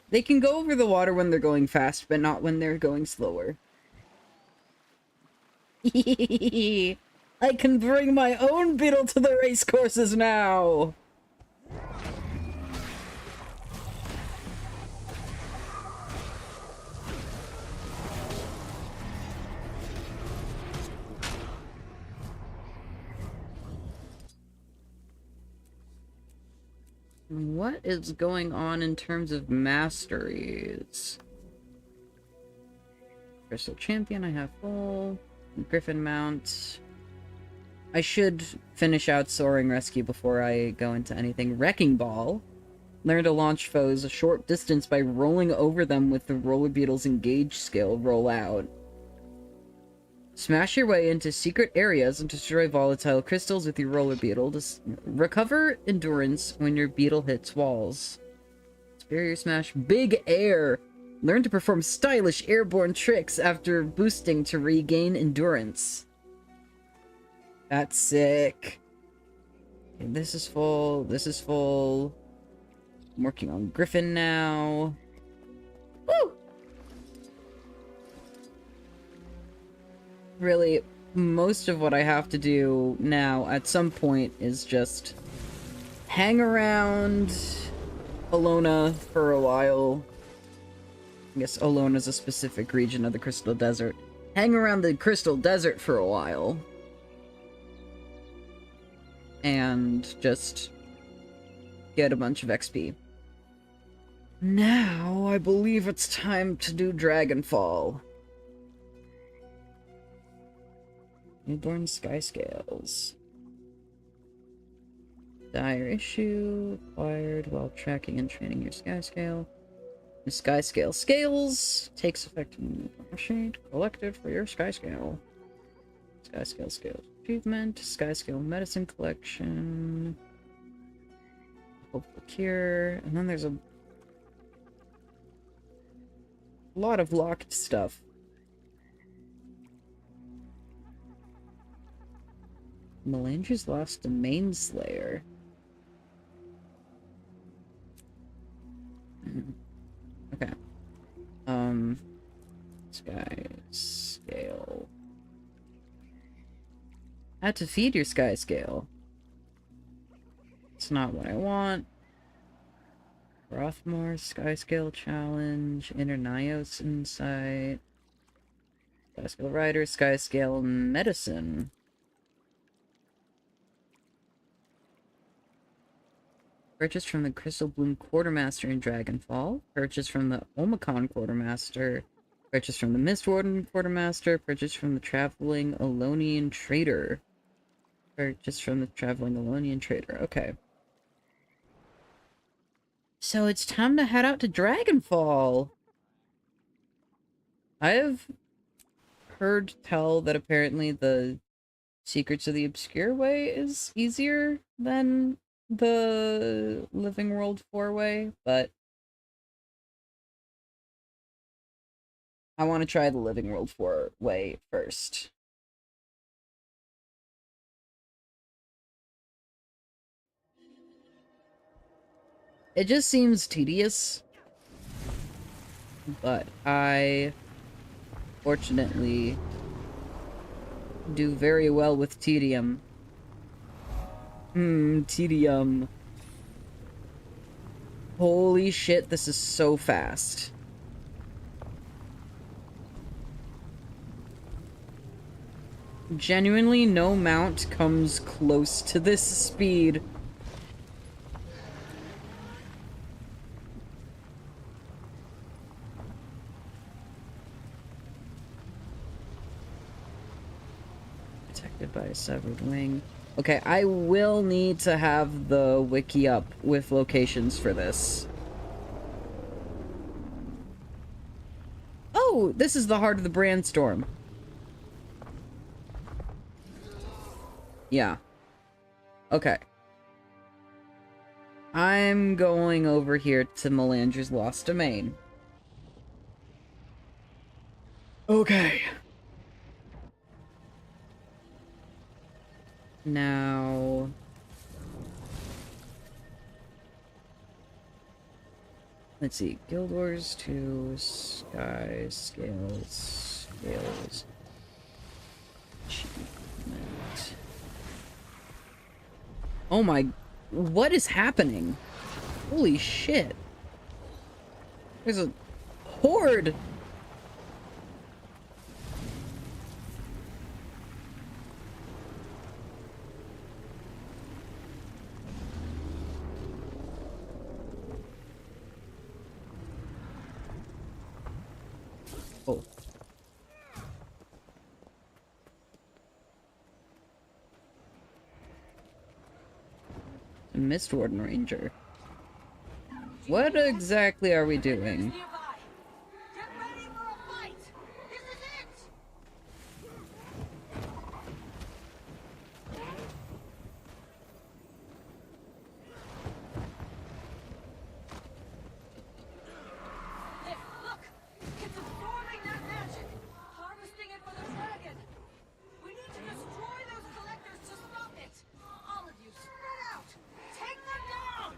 They can go over the water when they're going fast, but not when they're going slower. I can bring my own beetle to the race courses now! What is going on in terms of masteries? Crystal Champion, I have full. Griffin Mount. I should finish out Soaring Rescue before I go into anything. Wrecking Ball. Learn to launch foes a short distance by rolling over them with the Roller Beetle's Engage skill. Roll out. Smash your way into secret areas and destroy volatile crystals with your Roller Beetle. Recover endurance when your beetle hits walls. Superior Smash. Big Air. Learn to perform stylish airborne tricks after boosting to regain endurance. That's sick. Okay, this is full. This is full. I'm working on Griffin now. Woo! Really, most of what I have to do now at some point is just hang around Alona for a while. I guess Alona's a specific region of the Crystal Desert. Hang around the Crystal Desert for a while. And just get a bunch of XP. Now, I believe it's time to do Dragonfall. Newborn Sky Scales. Dire issue acquired while tracking and training your Sky Scale. The Sky Scale Scales takes effect in the sheet collected for your Sky Scale. Sky Scale Scales Achievement, Sky Scale Medicine Collection, Hopeful Cure, and then there's a lot of locked stuff. Melange's Lost Domain Slayer. Okay. Sky Scale. Had to feed your Sky Scale. It's not what I want. Rothmore Sky Scale Challenge. Inner Nyos Insight. Sky Scale Rider. Sky Scale Medicine. Purchased from the Crystal Bloom Quartermaster in Dragonfall. Purchased from the Omicron Quartermaster. Purchased from the Mistwarden Quartermaster. Purchased from the Traveling Alonian Trader. Purchased from the Traveling Alonian Trader. Okay. So it's time to head out to Dragonfall. I have heard tell that apparently the Secrets of the Obscure Way is easier than the Living World 4-way, but I want to try the Living World 4-way first. It just seems tedious, but I fortunately do very well with tedium. Tedium. Holy shit, this is so fast. Genuinely, no mount comes close to this speed. Protected by a severed wing. Okay, I will need to have the wiki up with locations for this. Oh, this is the heart of the Brandstorm. Yeah. Okay. I'm going over here to Melandra's Lost Domain. Okay. Now... let's see. Guild Wars 2, Sky, Scales, Scales... Achievement... Oh my... what is happening? Holy shit. There's a horde! Oh. A Mist Warden Ranger. What exactly are we doing? Get ready for a fight! This is it! There, look! It's absorbing that magic! Harvesting it for the dragon! We need to destroy those collectors to stop it! All of you, spread out! Take them down!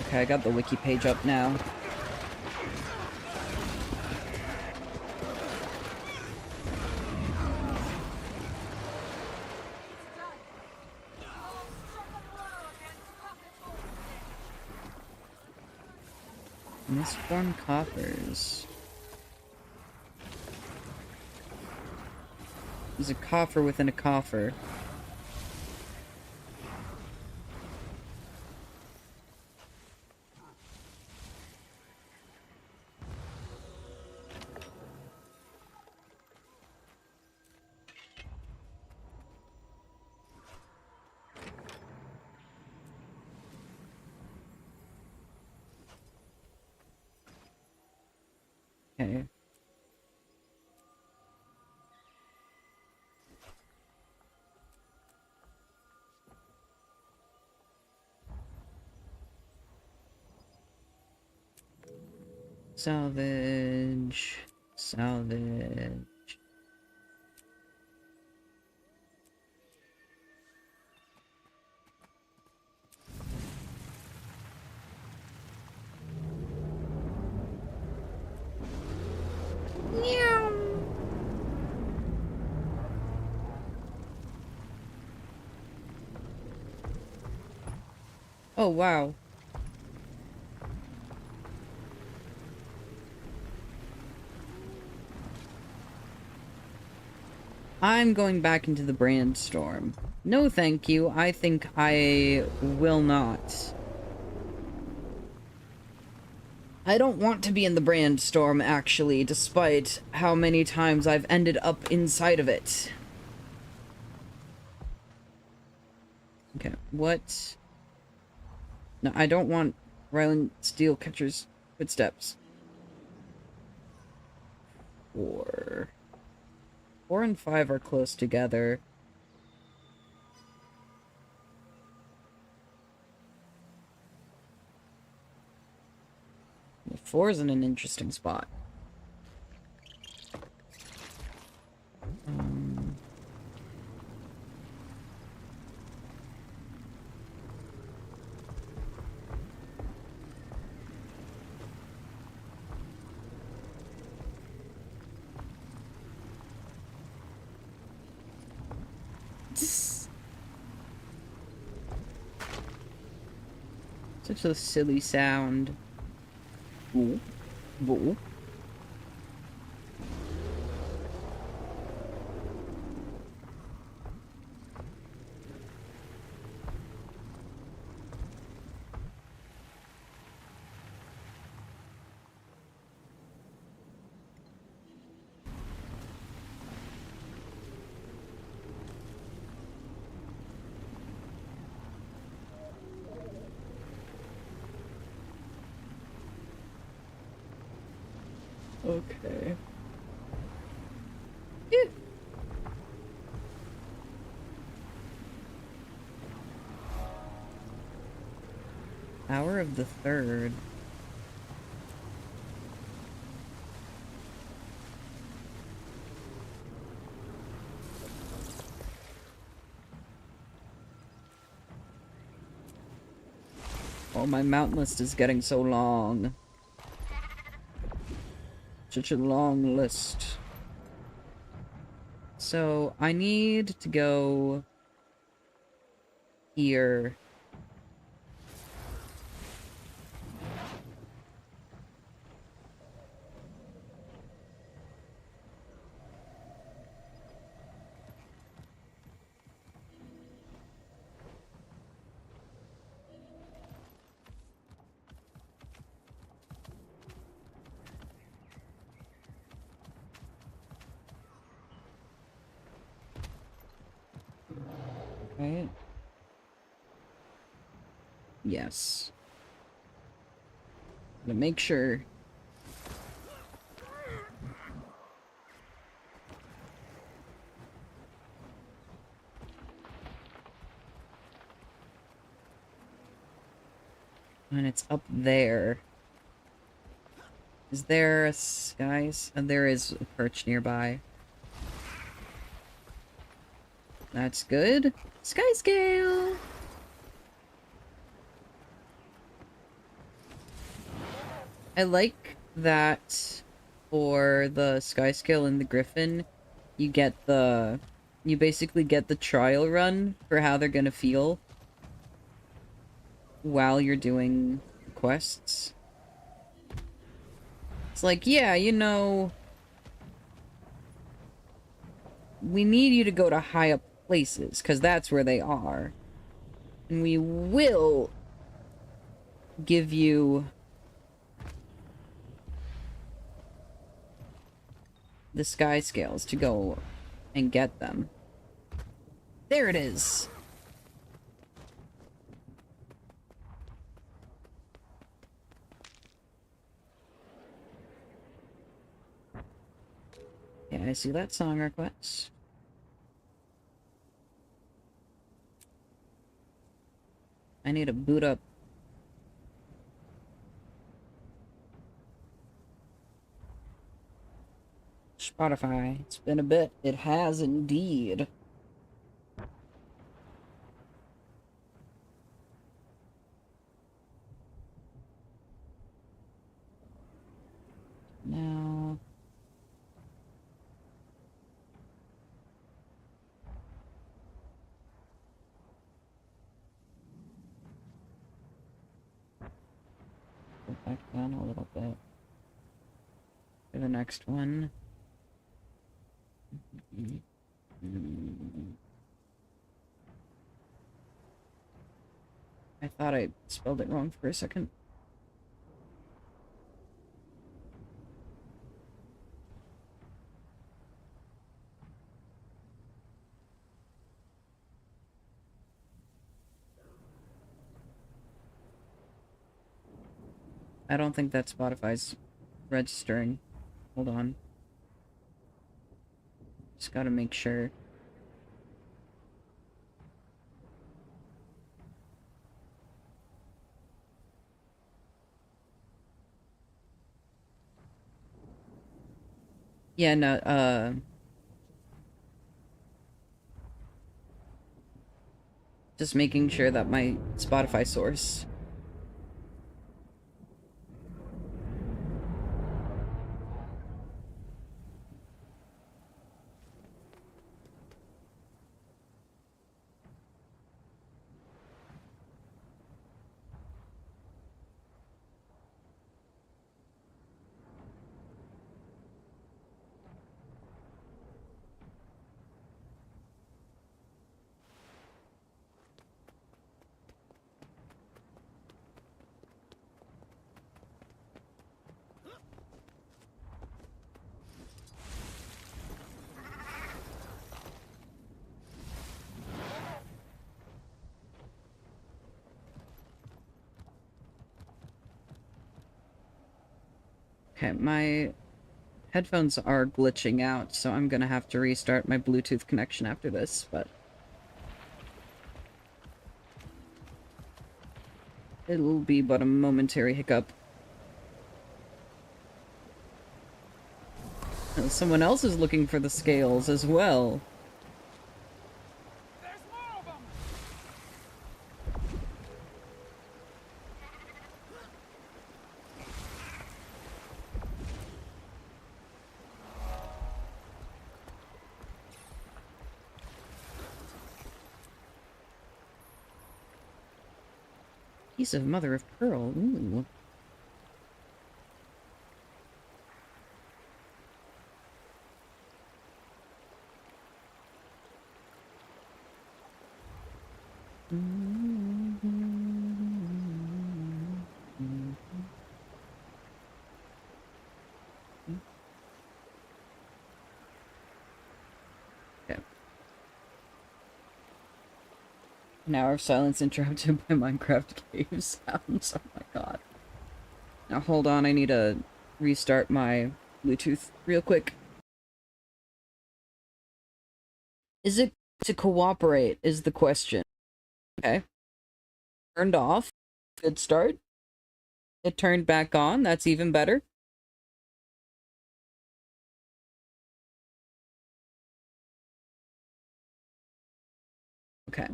Okay, I got the wiki page up now. Mistborn coffers. There's a coffer within a coffer. Okay. Salvage. Salvage. Oh, wow. I'm going back into the Brandstorm. No, thank you. I think I will not. I don't want to be in the Brandstorm, actually, despite how many times I've ended up inside of it. Okay, what? No, I don't want Ryland Steelcatcher's footsteps. 4 and 5 are close together. 4 is in an interesting spot. Such a silly sound. Ooh. Ooh. Okay. Yeah. Hour of the Third. Oh, my mount list is getting so long. Such a long list. So, I need to go here. Right? Yes. To make sure. And it's up there. Is there a guys? There is a perch nearby. That's good. Sky scale. I like that for the sky scale and the griffin, you basically get the trial run for how they're gonna feel while you're doing quests. It's like, yeah, you know, we need you to go to high up places, because that's where they are. And we will give you the sky scales to go and get them. There it is. Yeah, I see that song request. I need to boot up. Spotify. It's been a bit. It has indeed. Now... go back down a little bit. For the next one. I thought I spelled it wrong for a second. I don't think that Spotify's registering. Hold on. Just gotta make sure. Yeah, no, just making sure that my Spotify source. Okay, my headphones are glitching out, so I'm gonna have to restart my Bluetooth connection after this, but it'll be but a momentary hiccup. Someone else is looking for the scales as well. There's more of them! Piece of mother of pearl. Ooh. Okay. An hour of silence interrupted by Minecraft cave sounds. Oh my god. Now hold on, I need to restart my Bluetooth real quick. Is it to cooperate is the question. Okay. Turned off. Good start. It turned back on. That's even better. Okay.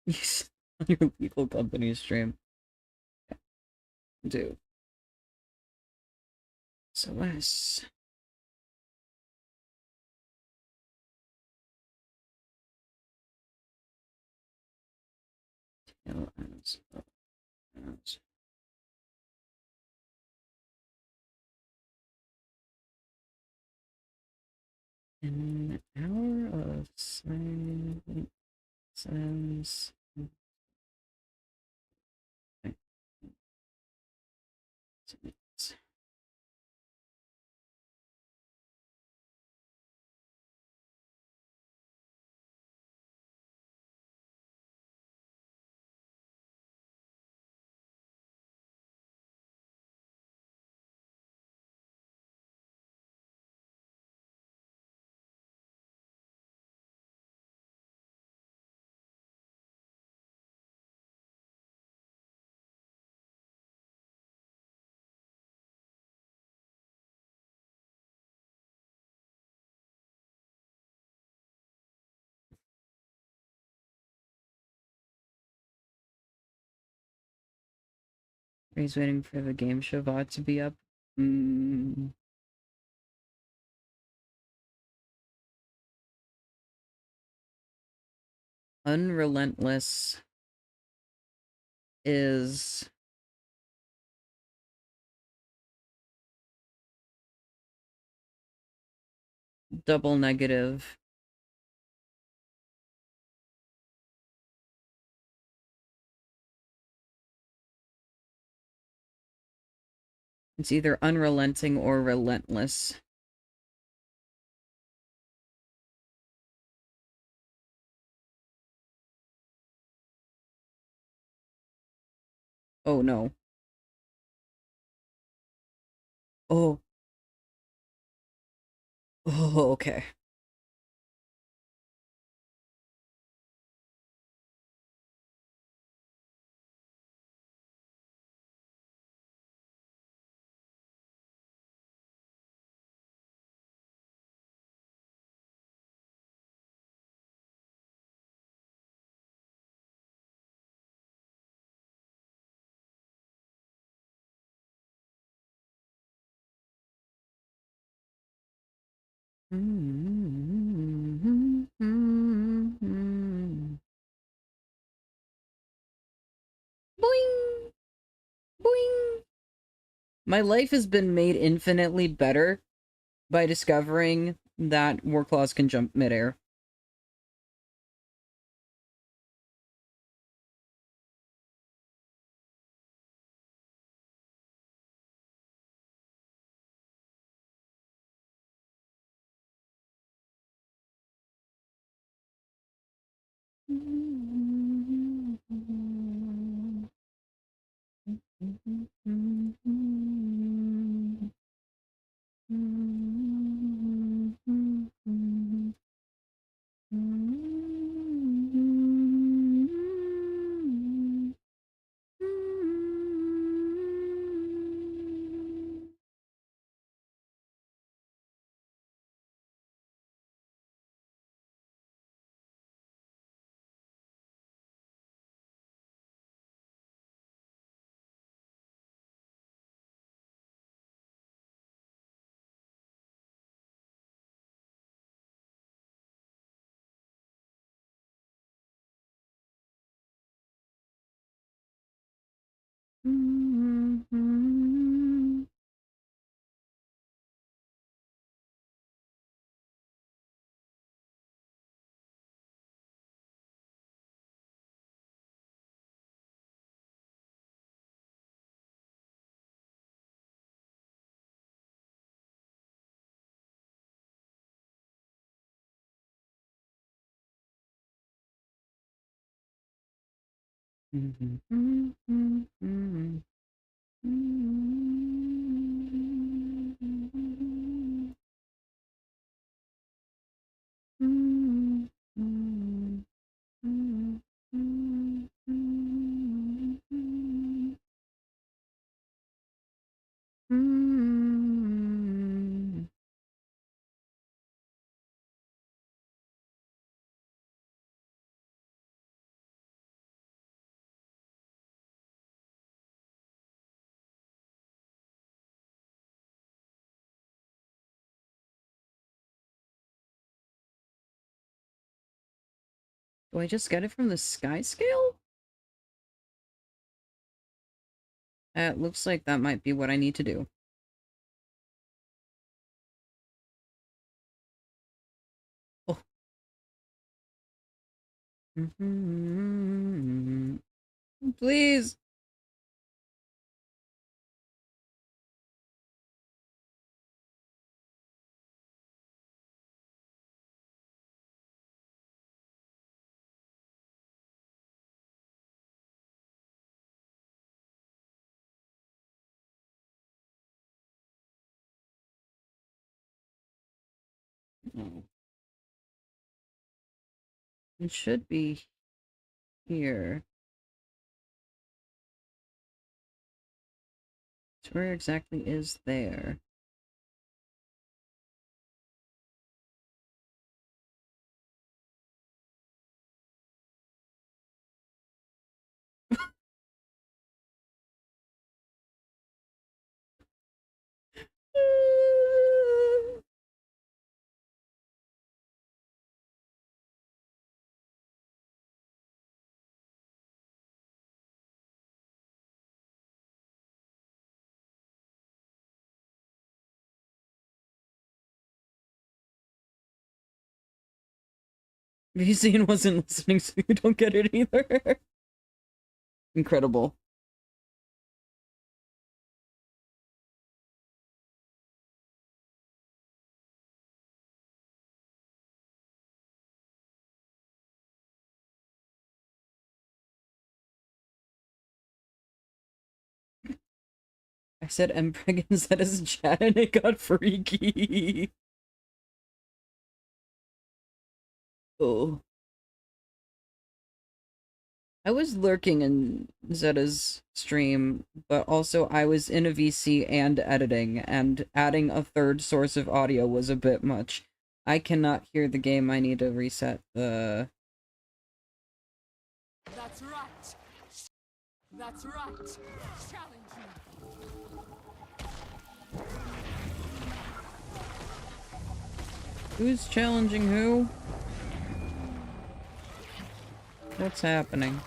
Yes. On your legal company stream. Okay. Do. So let's... An hour of silence. He's waiting for the game show VOD to be up. Unrelentless is double negative. It's either unrelenting or relentless. Oh no. Oh. Oh, okay. Boing! Boing! My life has been made infinitely better by discovering that Warclaws can jump midair. Do I just get it from the sky scale? It looks like that might be what I need to do. Oh. Please. Oh. It should be here. So where exactly is there? Vizian wasn't listening, so you don't get it either. Incredible. I said Mpreg instead as chat and it got freaky. Oh. I was lurking in Zeta's stream, but also I was in a VC and editing, and adding a third source of audio was a bit much. I cannot hear the game. I need to reset the... That's right. That's right. Challenge you. Who's challenging who? What's happening?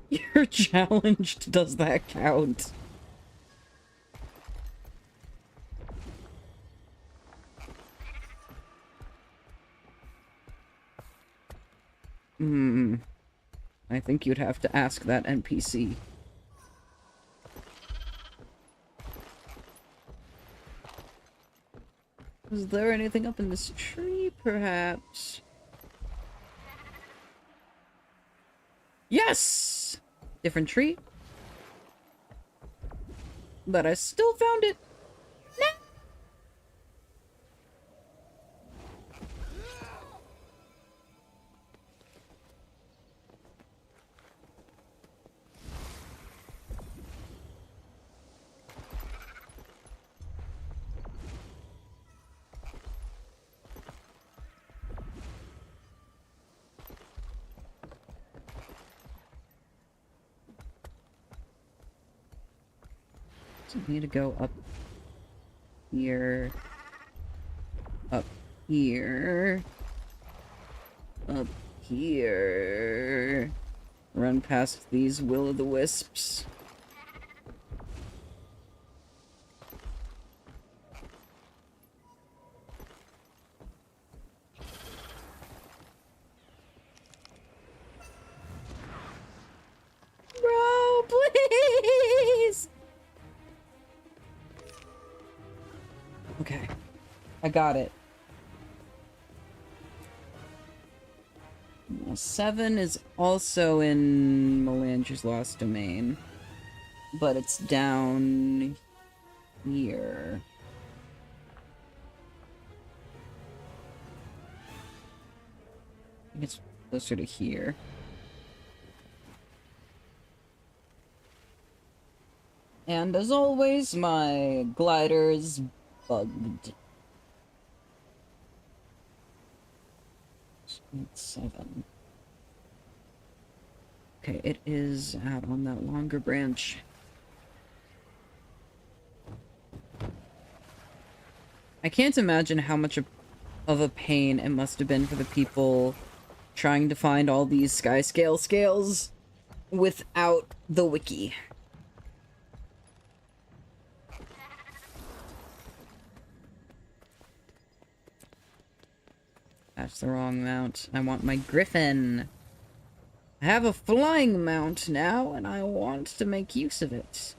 You're challenged. Does that count? Hmm. I think you'd have to ask that NPC. Is there anything up in this tree, perhaps? Yes! Different tree. But I still found it. Nah. Doesn't need to go up here. Up here. Up here. Run past these will-o'-the-wisps. Bro, please! Okay. I got it. Now, 7 is also in Melandri's Lost Domain. But it's down here. I think it's closer to here. And as always, my glider is bugged. 7. Okay, it is out on that longer branch. I can't imagine how much of a pain it must have been for the people trying to find all these sky scale scales without the wiki. That's the wrong mount. I want my griffin. I have a flying mount now, and I want to make use of it.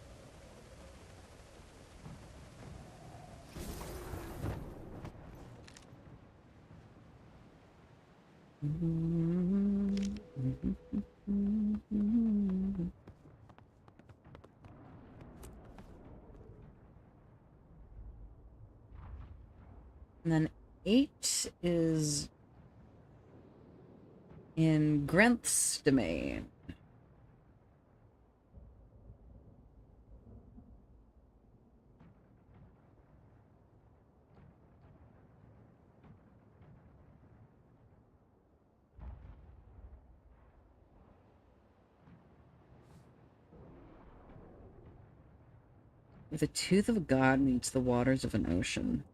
And then 8 is in Grenth's domain. The tooth of a god meets the waters of an ocean.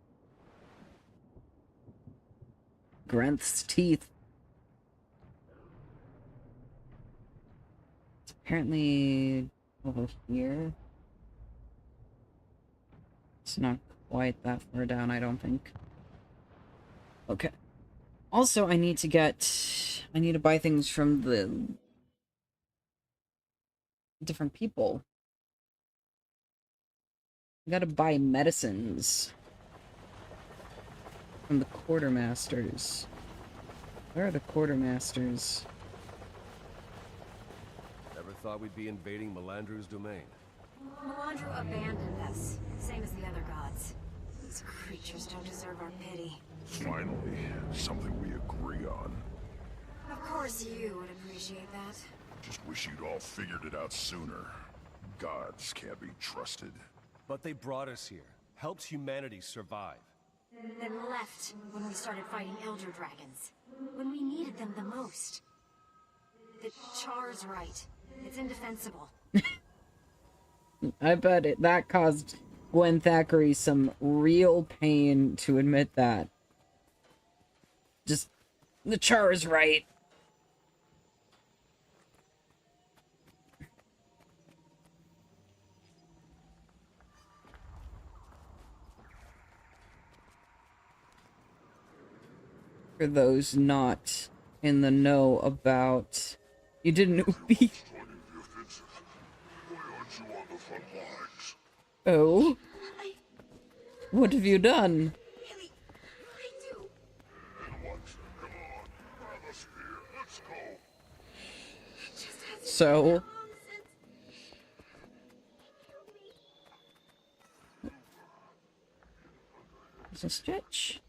Grenth's teeth. It's apparently over here. It's not quite that far down, I don't think. Okay. Also, I need to buy things from the different people. I gotta buy medicines from the quartermasters. Where are the quartermasters? Never thought we'd be invading Melandru's domain. Melandru abandoned us, same as the other gods. These creatures don't deserve our pity. Finally, something we agree on. Of course you would appreciate that. Just wish you'd all figured it out sooner. Gods can't be trusted. But they brought us here, helped humanity survive. Then left when we started fighting Elder Dragons. When we needed them the most. The Char's right. It's indefensible. I bet that caused Gwen Thackeray some real pain to admit that. Just, the Char is right. For those not in the know about... You didn't... Oh? What have you done? Really, I do. So... There's a stretch.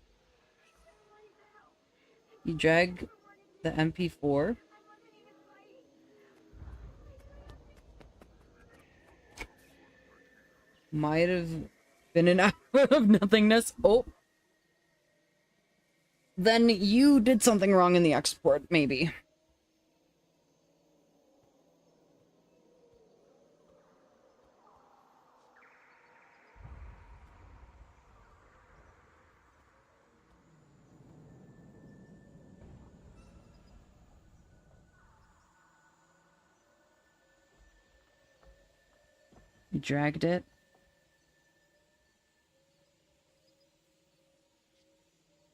You drag the MP4. Might have been an hour of nothingness. Oh. Then you did something wrong in the export, maybe. You dragged it.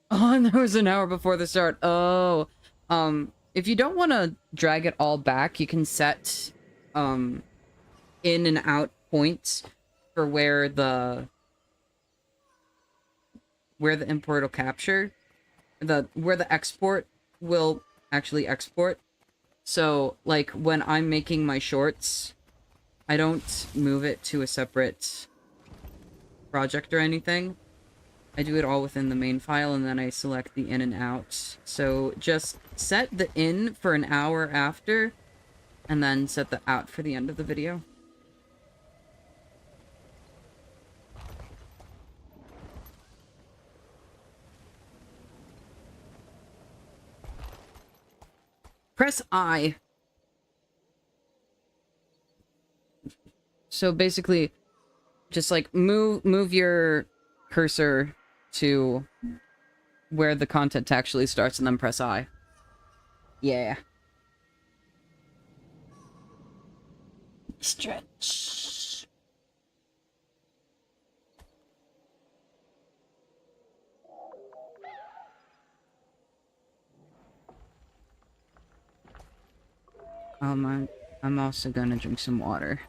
Oh, and there was an hour before the start. Oh, if you don't want to drag it all back, you can set, in and out points for where the import will capture, where the export will actually export. So, like, when I'm making my shorts, I don't move it to a separate project or anything. I do it all within the main file, and then I select the in and out. So just set the in for an hour after, and then set the out for the end of the video. Press I. So basically, just like move your cursor to where the content actually starts, and then press I. Yeah. Stretch. I'm also gonna drink some water.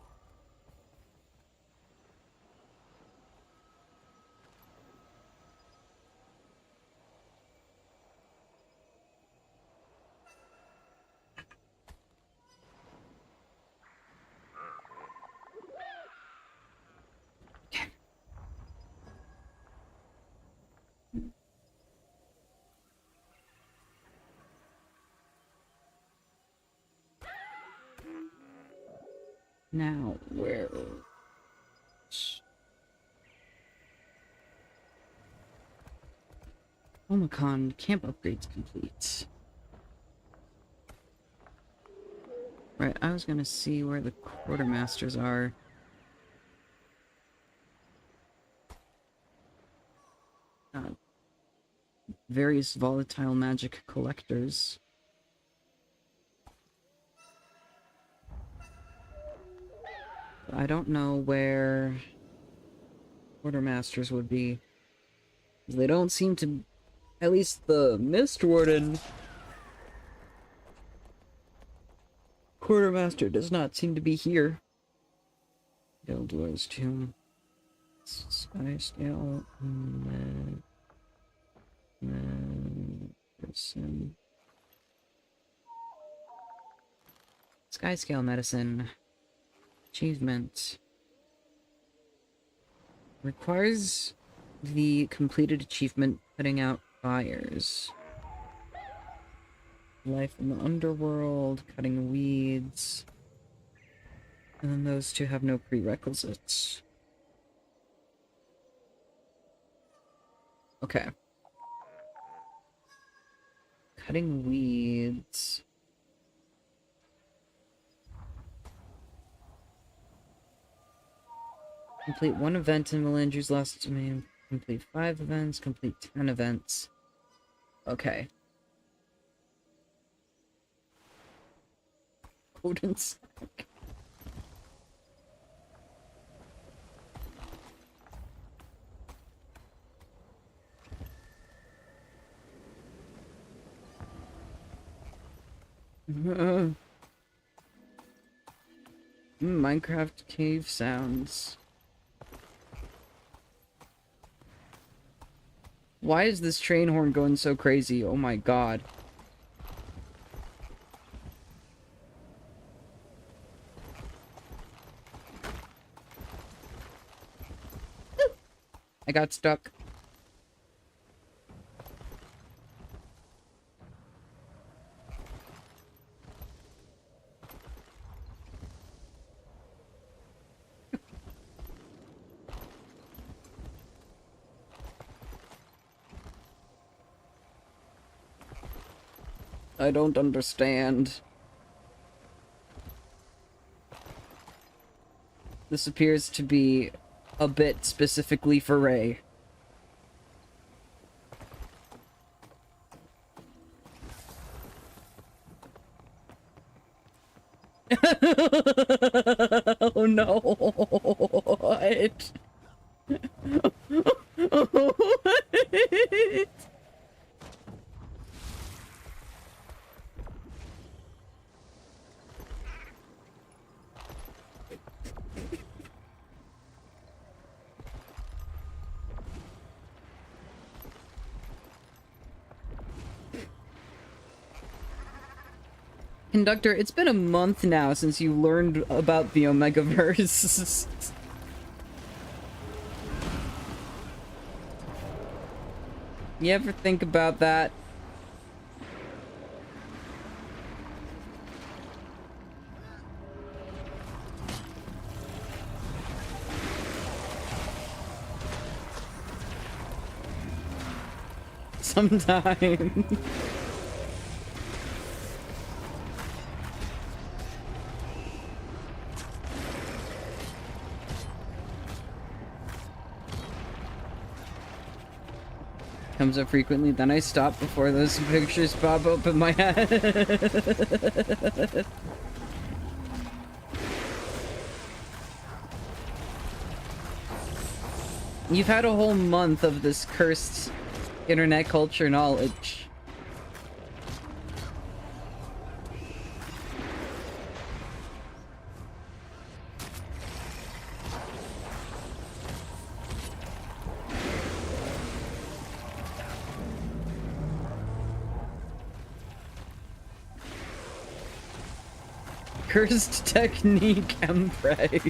Now, where... Omicron camp upgrades complete. Right, I was gonna see where the quartermasters are. Various volatile magic collectors. I don't know where quartermasters would be. They don't seem to... At least the Mist Warden quartermaster does not seem to be here. Eldor's Tomb. Skyscale. Medicine. Skyscale medicine. Achievement. Requires the completed achievement putting out fires. Life in the underworld, cutting weeds. And then those two have no prerequisites. Okay. Cutting weeds. Complete 1 event in Melandri's last domain. Complete 5 events. Complete 10 events. Okay. Odin's sack. Minecraft cave sounds. Why is this train horn going so crazy? Oh my god. I got stuck. I don't understand. This appears to be a bit specifically for Ray. Oh Oh no! What? What? Conductor, it's been a month now since you learned about the Omegaverse. You ever think about that? Sometime. Comes up frequently, then I stop before those pictures pop up in my head. You've had a whole month of this cursed internet culture knowledge. Cursed technique, Emprey.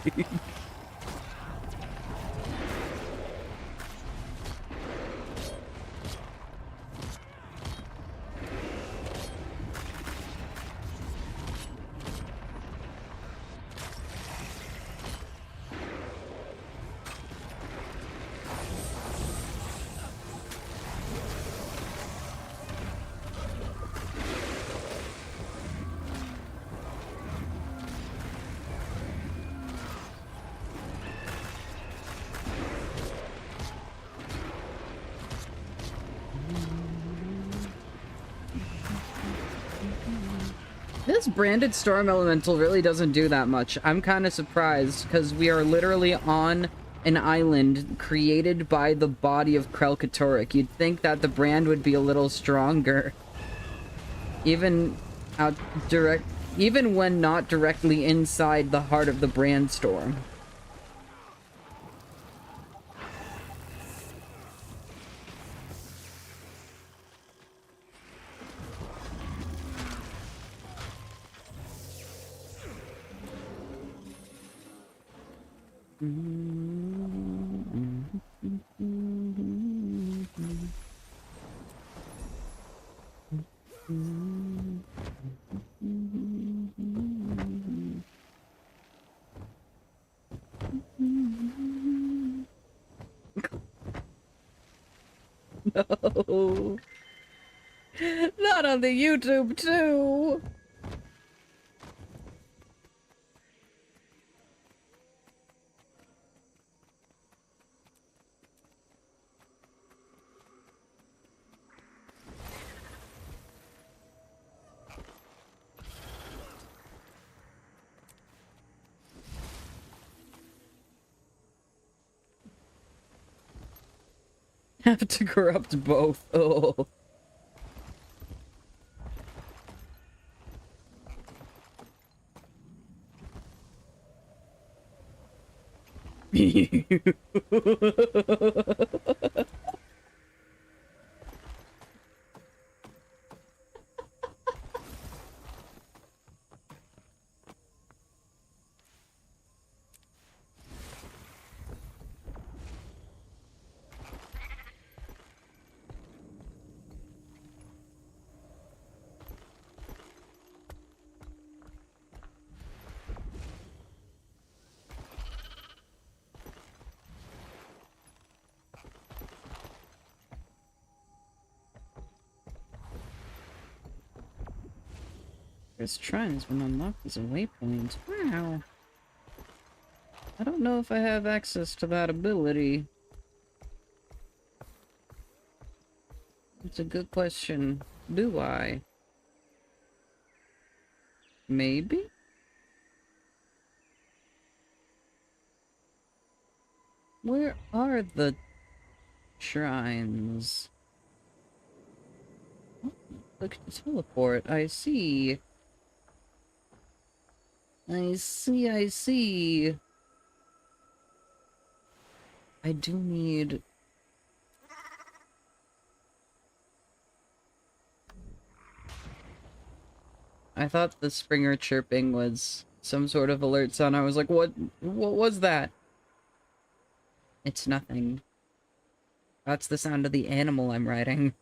This branded storm elemental really doesn't do that much. I'm kind of surprised because we are literally on an island created by the body of Krelkatorrik. You'd think that the brand would be a little stronger. Even when not directly inside the heart of the brand storm. No. Not on the YouTube too. Have to corrupt both. Oh. This shrine has been unlocked as a waypoint. Wow. I don't know if I have access to that ability. It's a good question. Do I? Maybe? Where are the shrines? Oh, look, teleport. I see. I see, I see. I do need... I thought the Springer chirping was some sort of alert sound. I was like, what was that? It's nothing. That's the sound of the animal I'm riding.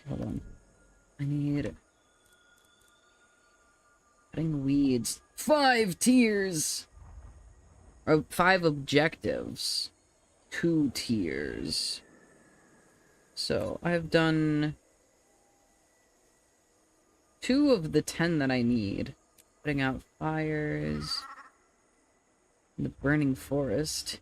Hold on. I need... Cutting weeds. 5 tiers! Or 5 objectives. 2 tiers. So, I've done... 2 of the 10 that I need. Putting out fires... in the burning forest.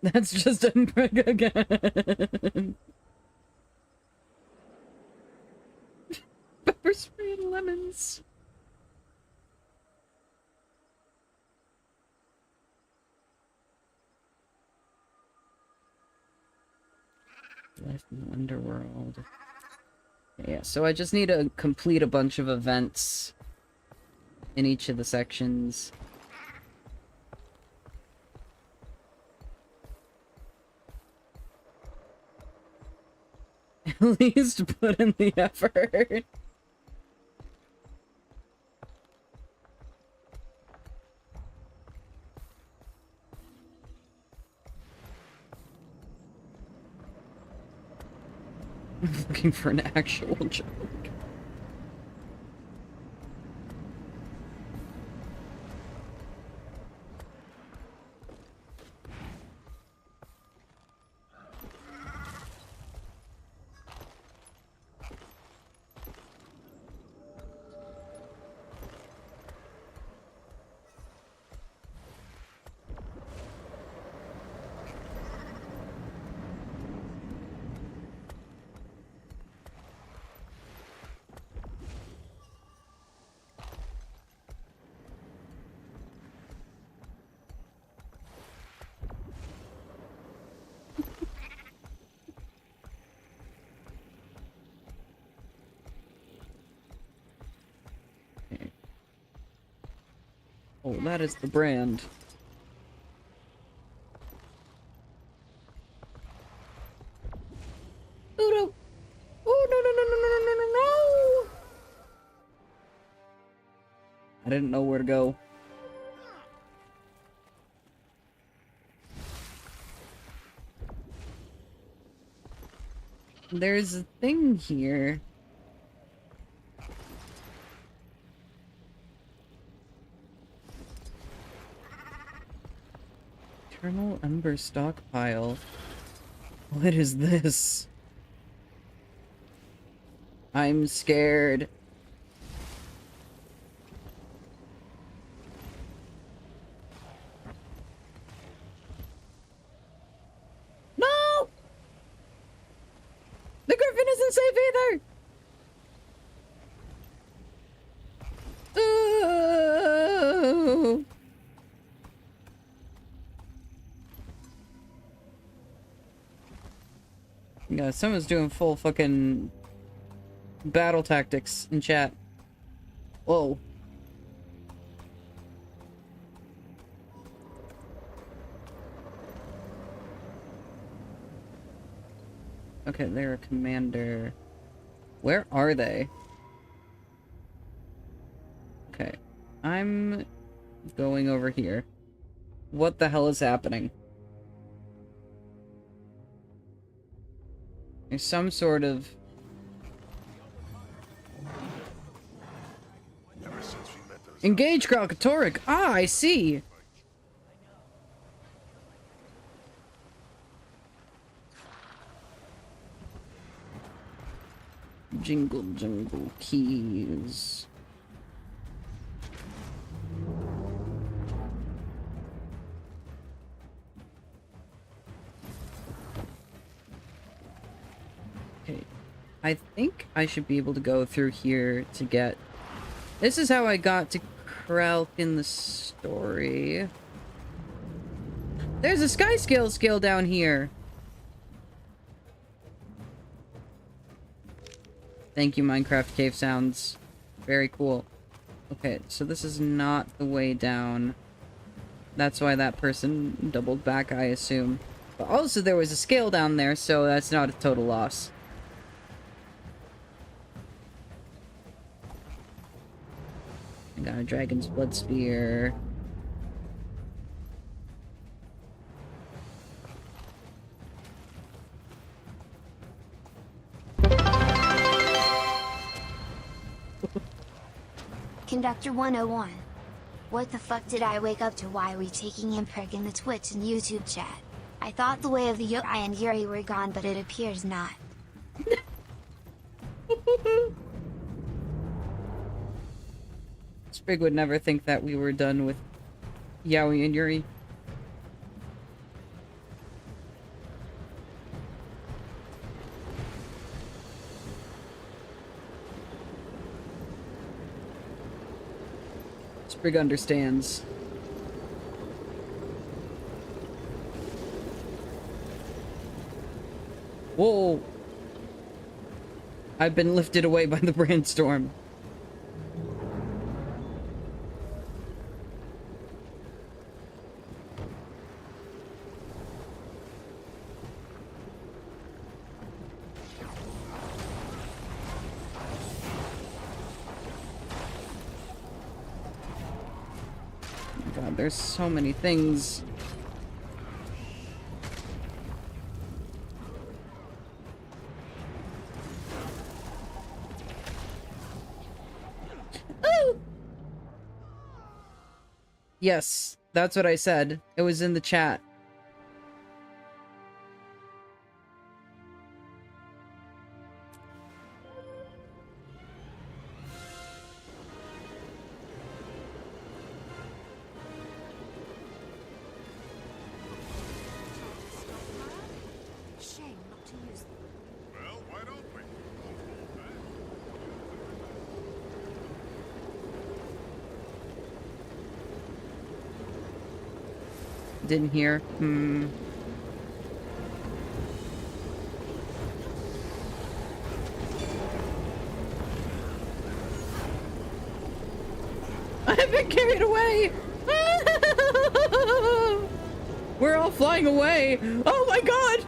That's just unbreak again. Pepper spray and lemons. Life in the Underworld. Yeah, so I just need to complete a bunch of events in each of the sections. At least put in the effort. I'm looking for an actual joke. Oh, that is the brand. Oh no! Oh no no no no no no no no! I didn't know where to go. There's a thing here. Eternal Ember Stockpile. What is this? I'm scared. No! The griffin isn't safe either! Oh! Yeah, someone's doing full fucking battle tactics in chat. Whoa. Okay, they're a commander. Where are they? Okay. I'm going over here. What the hell is happening? There's some sort of... Ever since we met those Engage Kralkatoric! Ah, I see! Jingle, jingle, keys. Okay. I think I should be able to go through here to get... This is how I got to Krelk in the story. There's a sky skill down here. Thank you, Minecraft Cave Sounds. Very cool. Okay, so this is not the way down. That's why that person doubled back, I assume. But also there was a scale down there, so that's not a total loss. I got a dragon's blood spear. Conductor 101. What the fuck did I wake up to? Why are we taking impreg in the Twitch and YouTube chat? I thought the way of the Yuri and Yuri were gone, but it appears not. Sprig would never think that we were done with Yaoi and Yuri. Sprig understands. Whoa! I've been lifted away by the brainstorm. God, there's so many things. Ooh! Yes, that's what I said. It was in the chat. Shame not to use them. Well, why don't we? Didn't hear. I've been carried away! We're all flying away! Oh my god!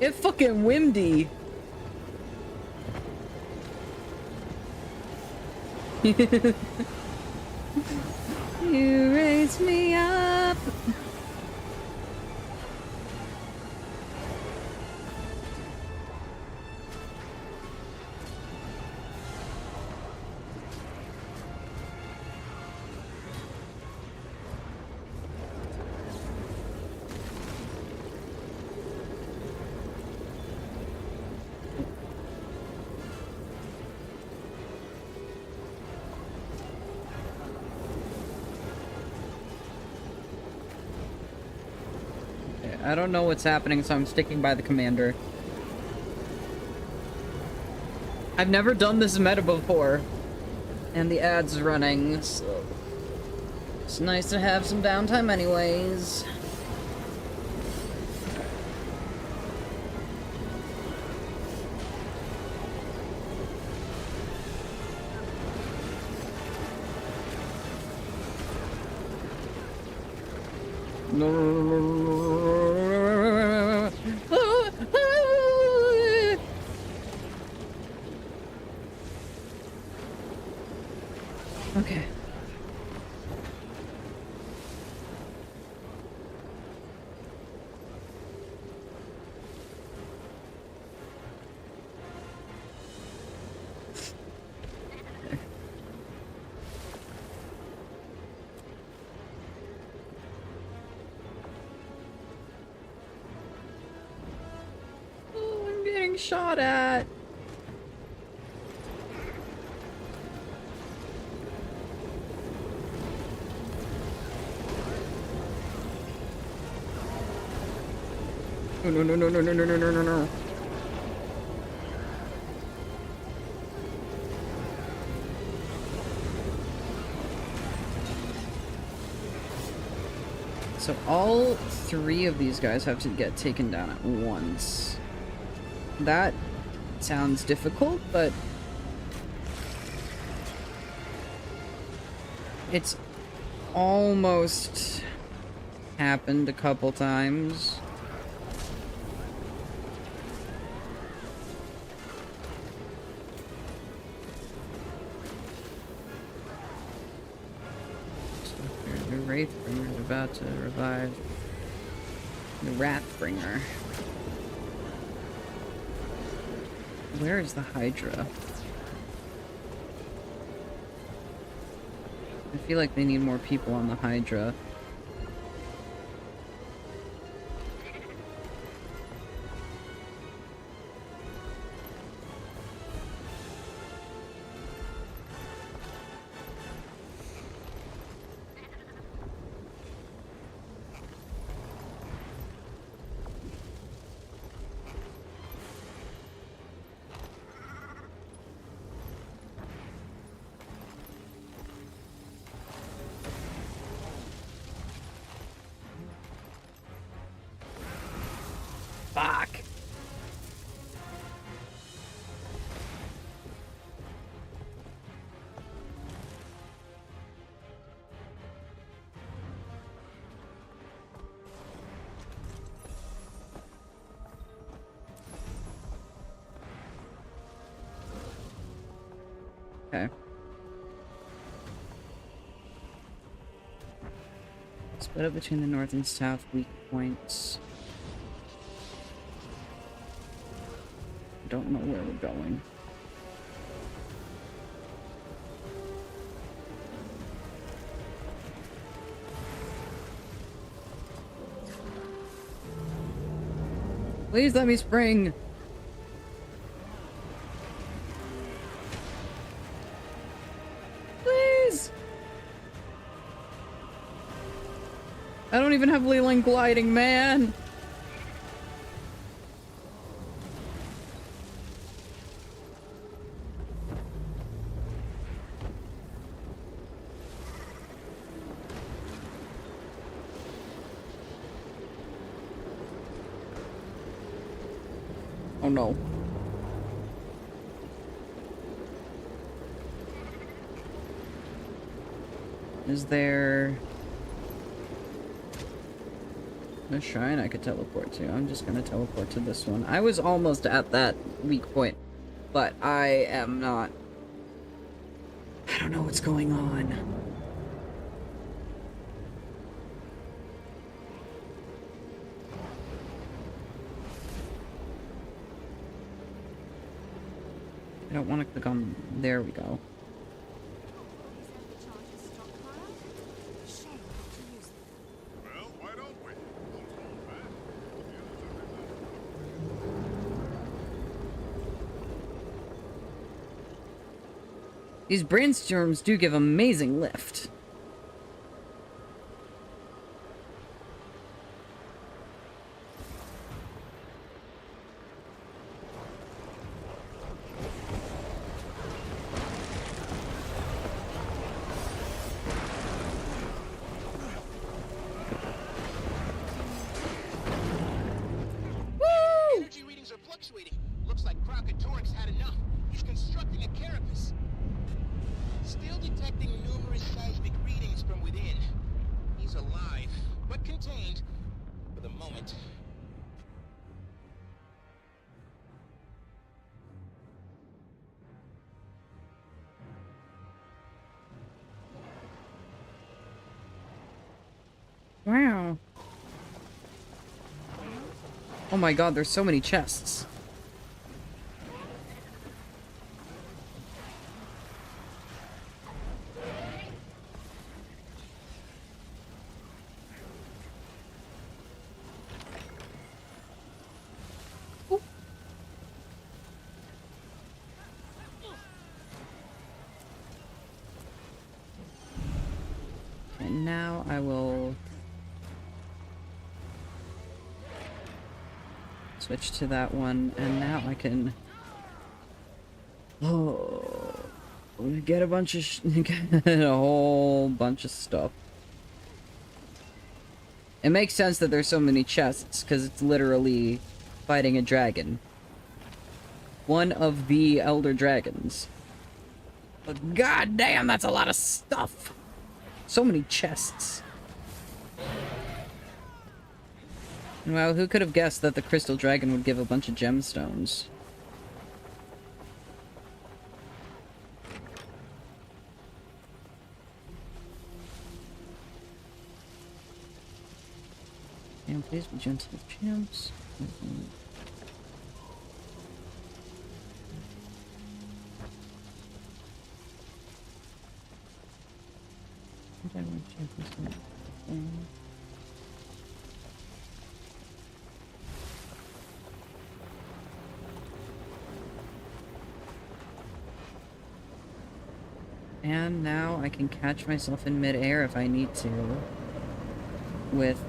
It's fucking windy. You raise me up. I don't know what's happening, so I'm sticking by the commander. I've never done this meta before, and the ad's running, so it's nice to have some downtime anyways. Okay. being shot at? No, no, no, no, no, no, no, no, no, no. So all 3 of these guys have to get taken down at once. That sounds difficult, but it's almost happened a couple times. The Wraithbringer is about to revive the Wrathbringer. Where is the Hydra? I feel like they need more people on the Hydra. Fuck. Okay. Split up between the north and south weak points. Don't know where we're going. Please let me spring. Please. I don't even have Leland gliding, man. Oh no. Is there a shrine I could teleport to? I'm just gonna teleport to this one. I was almost at that weak point, but I am not. I don't know what's going on. I don't want to click on... There we go. Well, why don't we? These brainstorms do give amazing lift. Energy readings are fluctuating. Looks like Krakatorix had enough. He's constructing a carapace. Still detecting numerous seismic readings from within. He's alive, but contained for the moment. Wow. Oh my god, there's so many chests. now I will switch to that one, and now I can get a bunch of get a whole bunch of stuff. It makes sense that there's so many chests because it's literally fighting a dragon. One of the elder dragons. But god damn, that's a lot of stuff. So many chests. Wow, who could have guessed that the crystal dragon would give a bunch of gemstones? And please be gentle with champs. And now I can catch myself in midair if I need to. With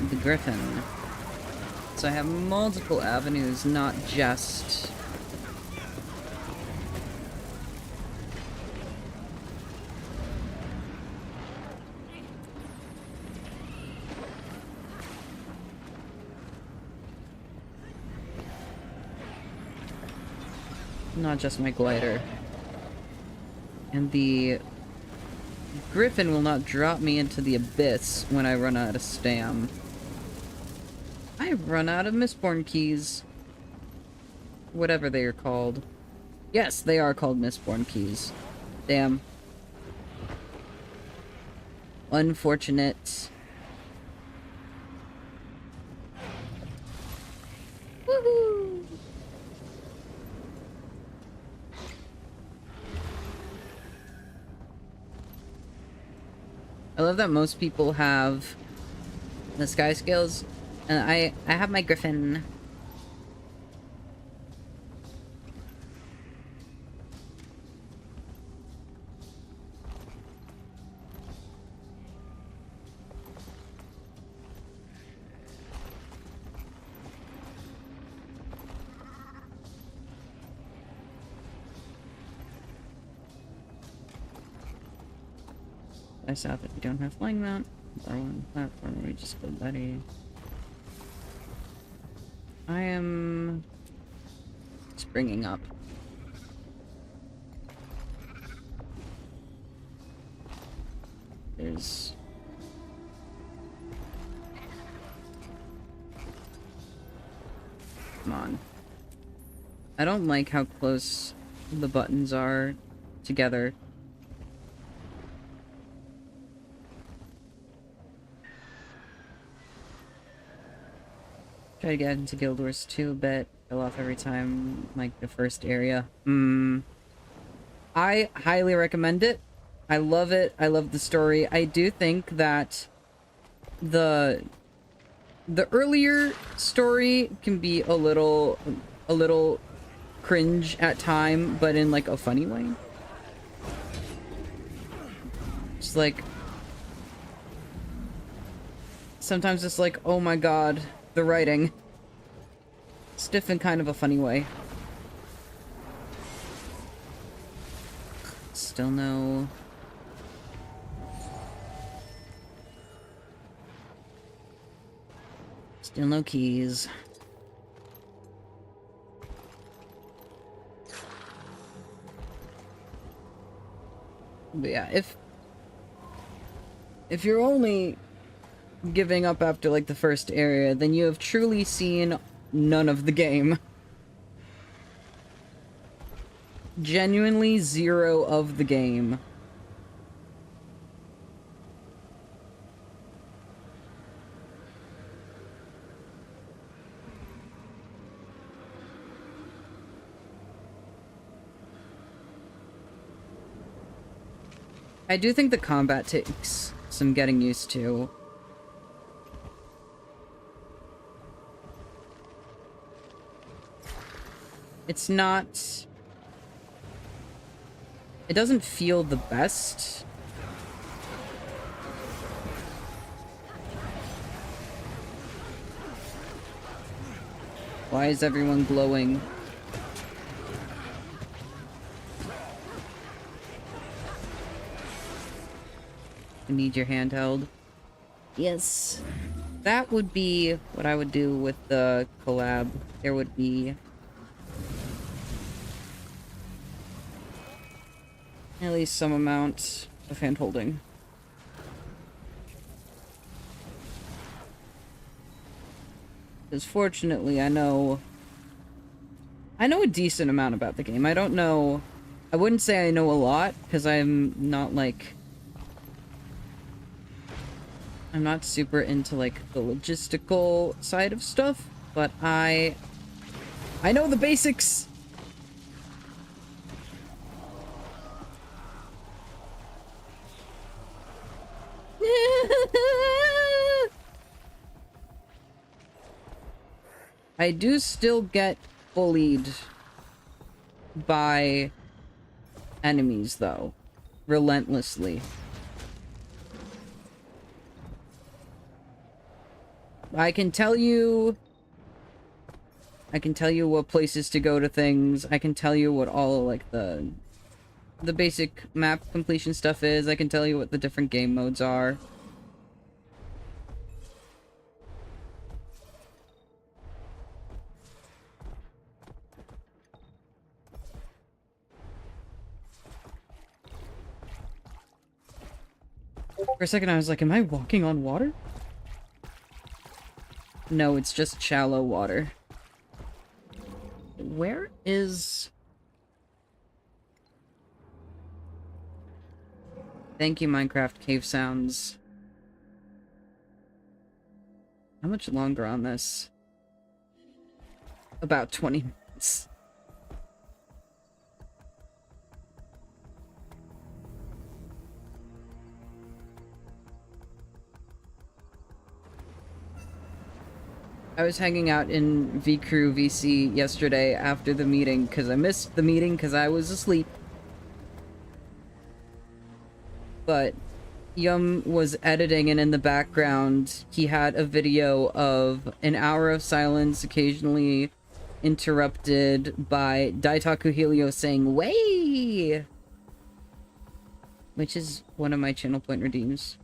the griffin. So I have multiple avenues, not just my glider. And the griffin will not drop me into the abyss when I run out of stam. I run out of Mistborn keys. Whatever they are called. Yes, they are called Mistborn keys. Damn. Unfortunate. Woohoo! I love that most people have the sky scales, and I have my griffin. I saw that we don't have flying mount. Our one platform, we just go buddy. I am springing up. There's come on. I don't like how close the buttons are together. Try to get into Guild Wars 2 a bit. Fill off every time, like, the first area. I highly recommend it. I love it. I love the story. I do think that the earlier story can be a little cringe at time, but in, like, a funny way. Just, like, sometimes it's like, oh my god, the writing. Stiff in kind of a funny way. Still no... Still no keys. But yeah, if you're only giving up after, like, the first area, then you have truly seen none of the game. Genuinely zero of the game. I do think the combat takes some getting used to. It's not... It doesn't feel the best. Why is everyone glowing? I need your handheld. Yes. That would be what I would do with the collab. There would be at least some amount of hand-holding. Because fortunately, I know a decent amount about the game. I don't know... I wouldn't say I know a lot, because I'm not, like... I'm not super into, like, the logistical side of stuff, but I know the basics! I do still get bullied by enemies, though. Relentlessly. I can tell you what places to go to things. I can tell you what all, like, the basic map completion stuff is. I can tell you what the different game modes are. For a second I was like, am I walking on water? No, it's just shallow water. Where is... Thank you, Minecraft Cave Sounds. How much longer on this? About 20 minutes. I was hanging out in VCrew VC yesterday after the meeting because I missed the meeting because I was asleep. But Yum was editing, and in the background he had a video of an hour of silence, occasionally interrupted by Daitaku Helio saying "Way," which is one of my channel point redeems.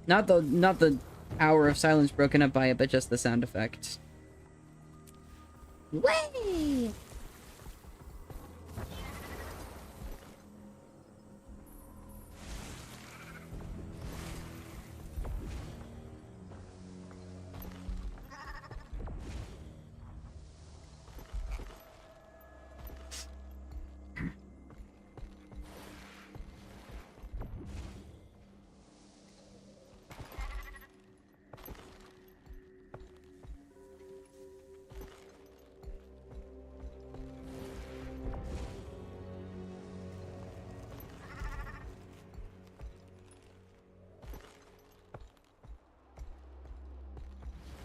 Not the hour of silence broken up by it, but just the sound effect. Way!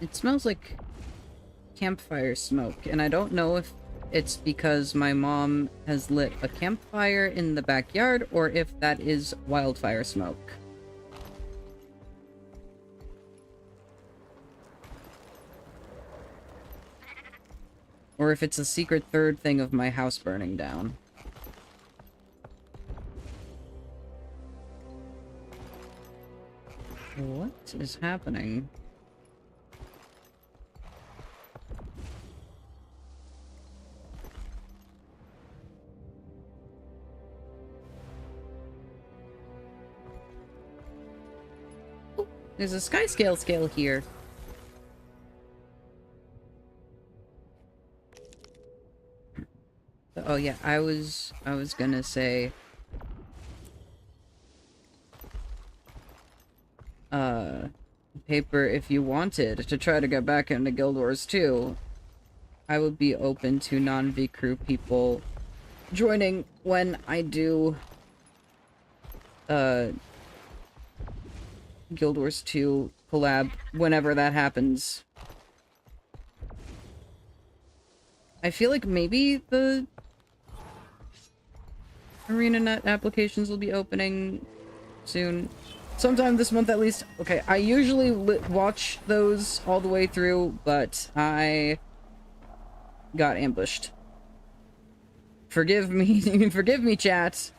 It smells like campfire smoke, and I don't know if it's because my mom has lit a campfire in the backyard, or if that is wildfire smoke. Or if it's a secret third thing of my house burning down. What is happening? There's a sky scale here. Oh yeah, I was gonna say paper, if you wanted to try to get back into Guild Wars 2, I would be open to non-V-Crew people joining when I do Guild Wars 2 collab, whenever that happens. I feel like maybe the ArenaNet applications will be opening soon. Sometime this month at least. Okay, I usually watch those all the way through, but I got ambushed. Forgive me, forgive me, chat,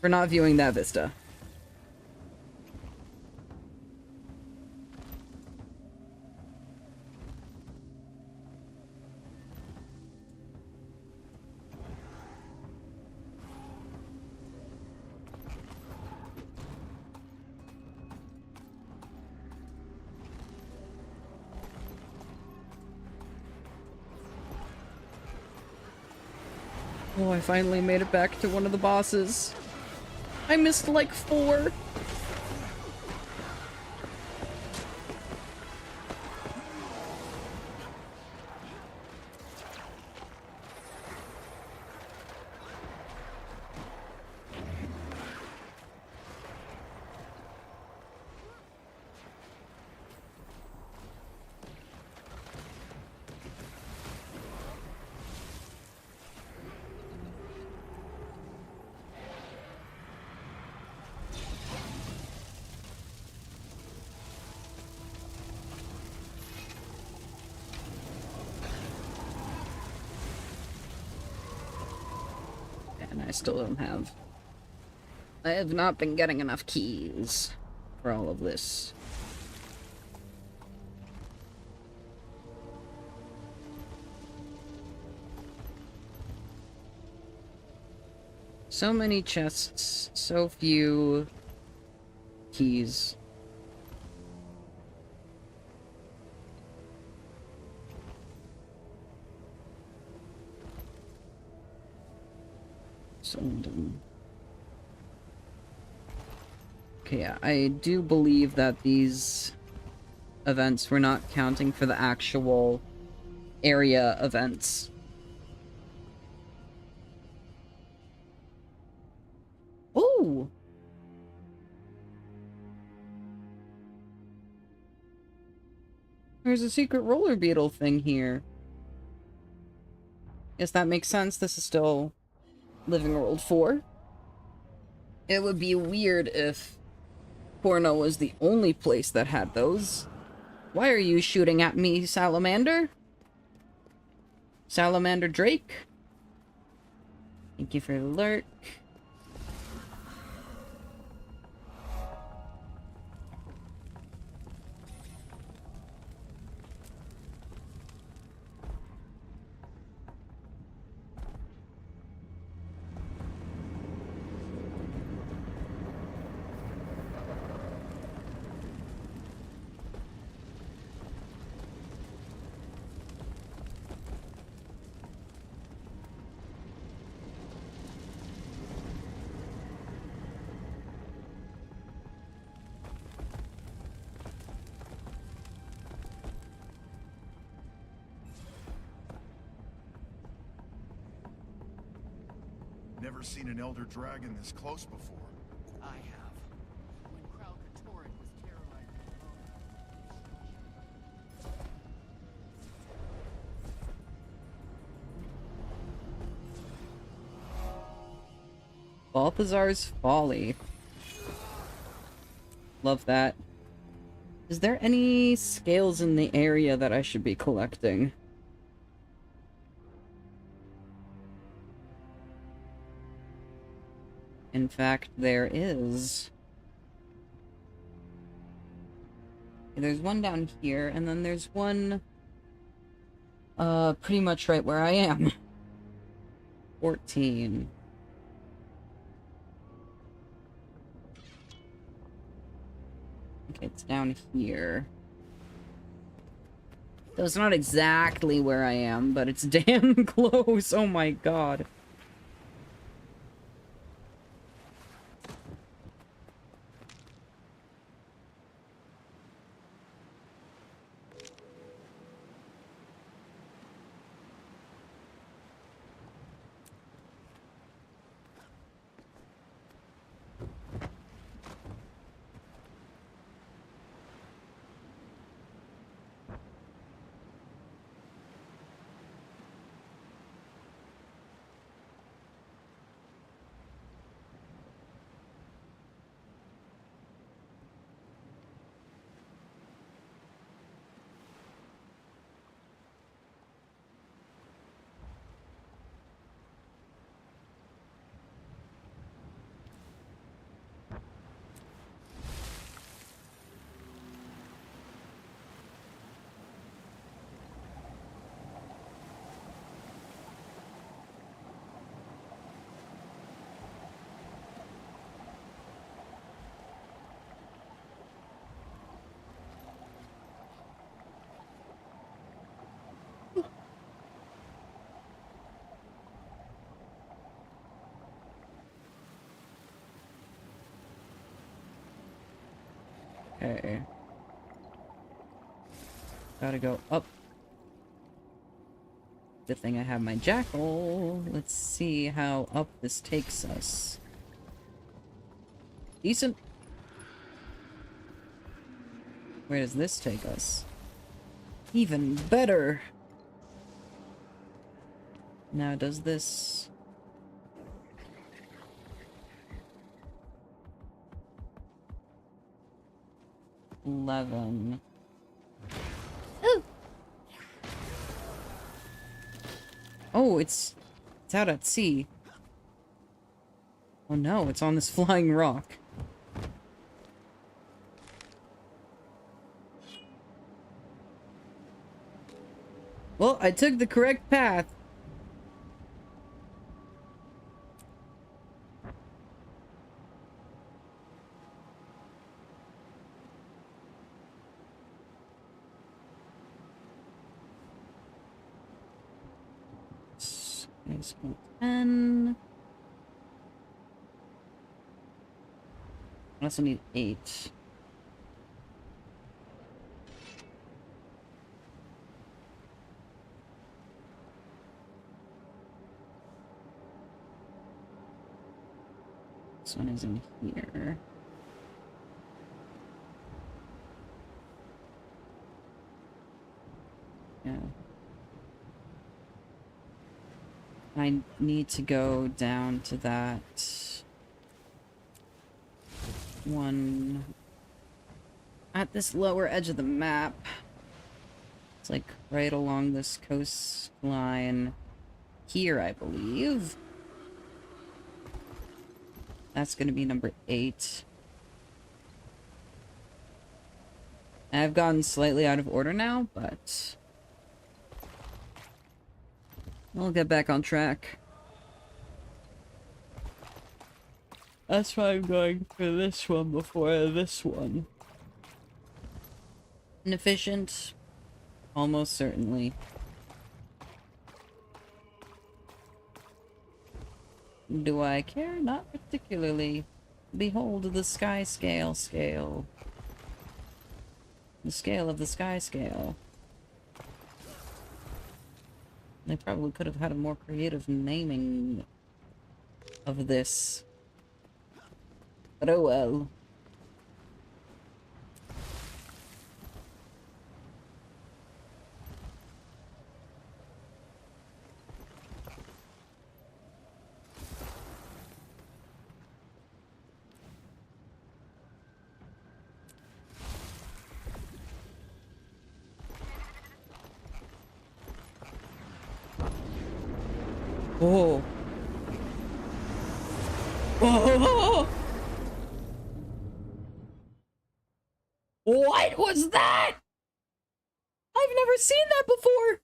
for not viewing that vista. Oh, I finally made it back to one of the bosses. I missed like 4. And I still don't have... I have not been getting enough keys for all of this. So many chests, so few keys. Okay, yeah, I do believe that these events were not counting for the actual area events. Oh! There's a secret roller beetle thing here. Guess that makes sense. This is still Living World 4. It would be weird if Porno was the only place that had those. Why are you shooting at me, Salamander? Salamander Drake? Thank you for the lurk. Never seen an elder dragon this close before. I have. When Kralkatorrik was terrorizing Balthazar's Folly. Love that. Is there any scales in the area that I should be collecting? In fact, there is. There's one down here, and then there's one pretty much right where I am. 14. Okay, it's down here. So it's not exactly where I am, but it's damn close. Oh my god. Okay. Gotta go up. Good thing I have my jackal. Let's see how up this takes us. Decent. Where does this take us? Even better. Now does this... 11. Ooh. Oh, it's out at sea. Oh no, it's on this flying rock. Well, I took the correct path. Is 10. I also need 8. This one is in here. Yeah. I need to go down to that one at this lower edge of the map. It's like right along this coastline here, I believe. That's going to be number 8. I've gotten slightly out of order now, but I'll get back on track. That's why I'm going for this one before this one. Inefficient? Almost certainly. Do I care? Not particularly. Behold the sky scale. The scale of the sky scale. They probably could have had a more creative naming of this. But oh well. Oh. Oh. What was that? I've never seen that before.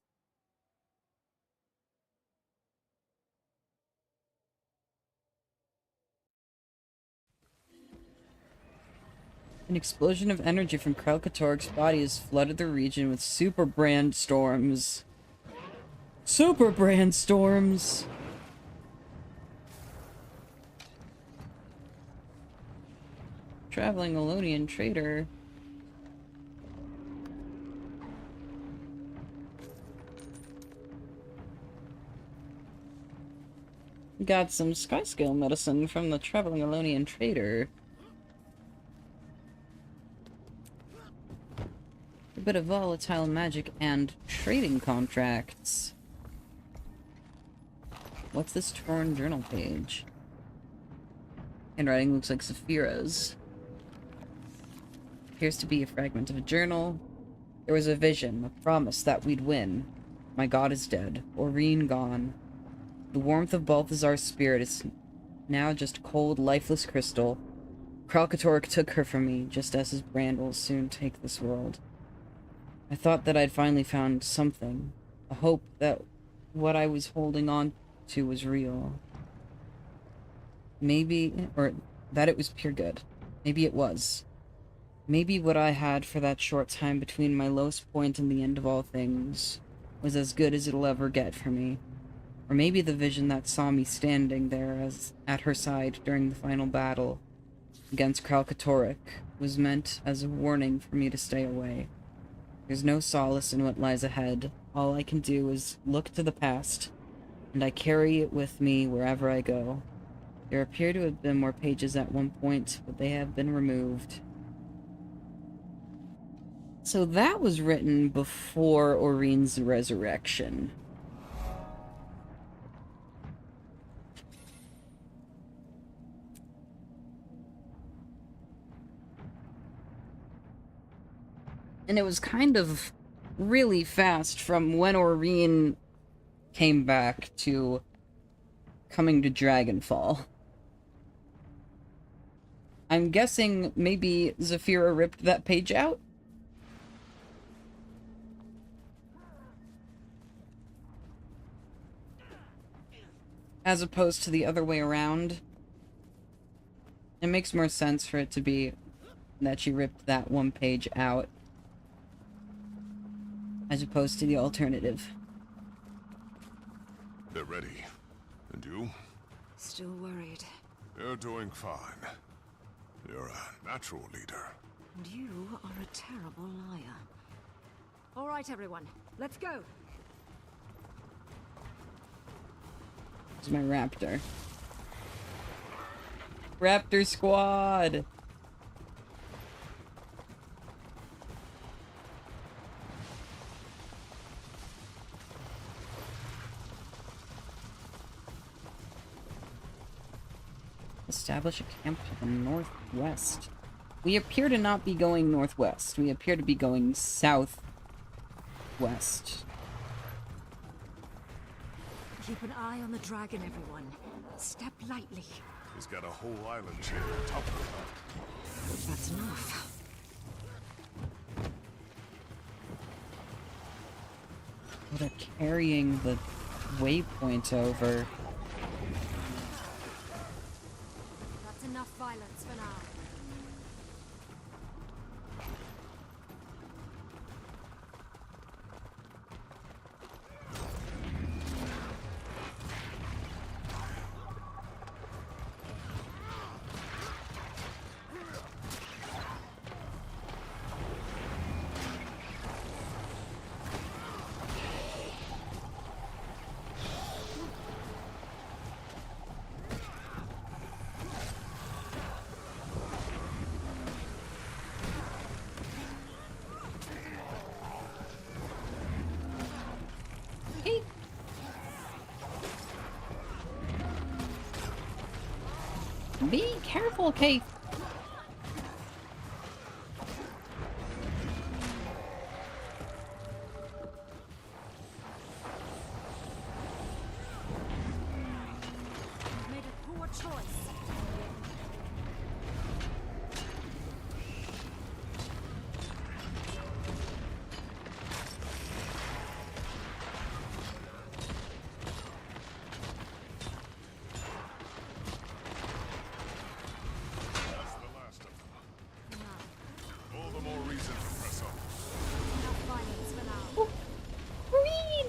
An explosion of energy from Kralkatorg's body has flooded the region with super brand storms. Super brand storms! Traveling Elonian trader. Got some sky scale medicine from the traveling Elonian trader. A bit of volatile magic and trading contracts. What's this torn journal page? Handwriting looks like Saphira's. Appears to be a fragment of a journal. There was a vision, a promise that we'd win. My god is dead. Aurene gone. The warmth of Balthazar's spirit is now just cold, lifeless crystal. Kralkatorg took her from me, just as his brand will soon take this world. I thought that I'd finally found something. A hope that what I was holding on to was real. Maybe, or that it was pure good. Maybe it was. Maybe what I had for that short time between my lowest point and the end of all things was as good as it'll ever get for me. Or maybe the vision that saw me standing there at her side during the final battle against Kralkatorrik was meant as a warning for me to stay away. There's no solace in what lies ahead. All I can do is look to the past, and I carry it with me wherever I go. There appear to have been more pages at one point, but they have been removed. So that was written before Oreen's resurrection. And it was kind of really fast from when Oreen came back to coming to Dragonfall. I'm guessing maybe Zafira ripped that page out? As opposed to the other way around. It makes more sense for it to be that she ripped that one page out, as opposed to the alternative. They're ready. And you? Still worried. You're doing fine. You're a natural leader. And you are a terrible liar. All right, everyone. Let's go. It's my raptor. Raptor squad! Establish a camp to the northwest. We appear to not be going northwest. We appear to be going southwest. Keep an eye on the dragon, everyone. Step lightly. He's got a whole island chain on top of him. That's enough. Oh, they're carrying the waypoint over. That's enough violence for now. Be careful, Kate. You've made a poor choice. That's the last of them. All the more reason to press on. Enough violence for now. Green!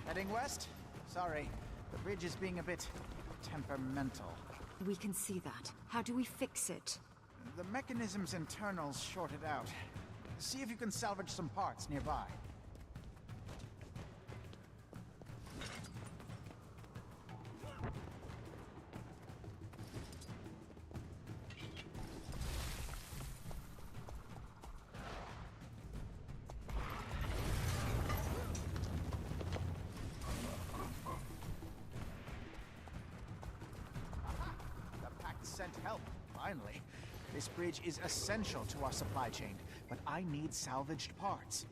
Heading west? Sorry, the bridge is being a bit temperamental. We can see that. How do we fix it? The mechanism's internals shorted out. See if you can salvage some parts nearby. The pact sent help, finally. This bridge is essential to our supply chain, but I need salvaged parts.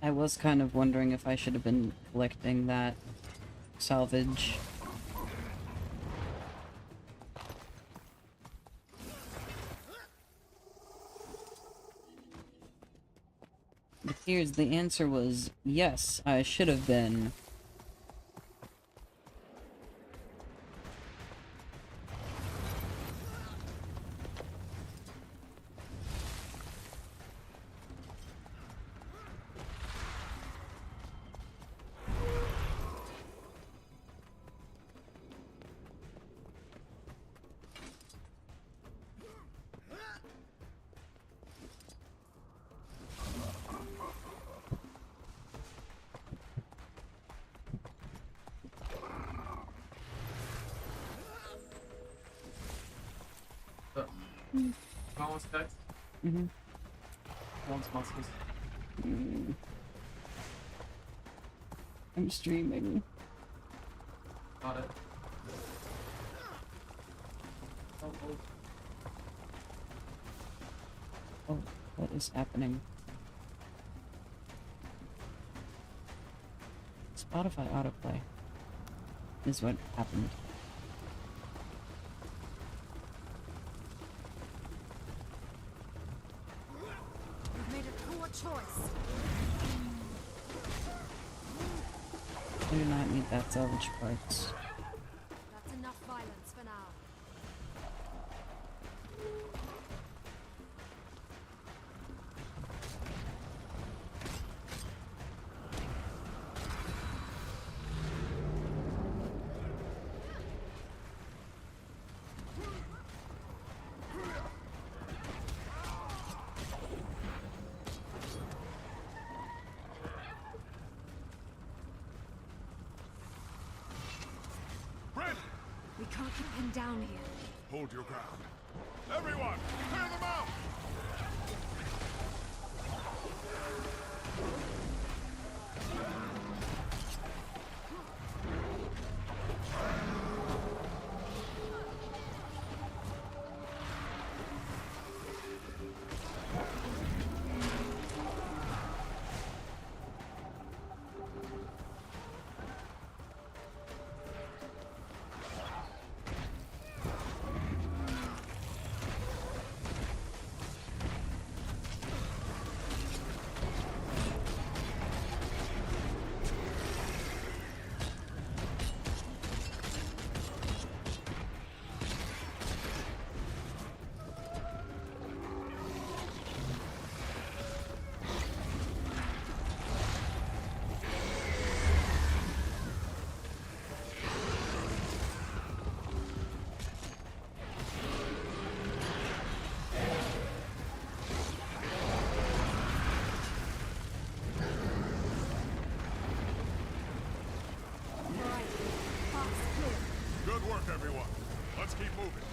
I was kind of wondering if I should have been collecting that salvage. It appears the answer was yes, I should have been. Almost cut. Mm-hmm. Almost muscles. I'm streaming. Got it. Oh, Oh, what is happening? Spotify autoplay is what happened. You've made a poor choice. I do not need that salvage parts. That's enough violence for now. Red, We can't keep him down here. hold your ground. Everyone, clear them out! Good work, everyone. Let's keep moving.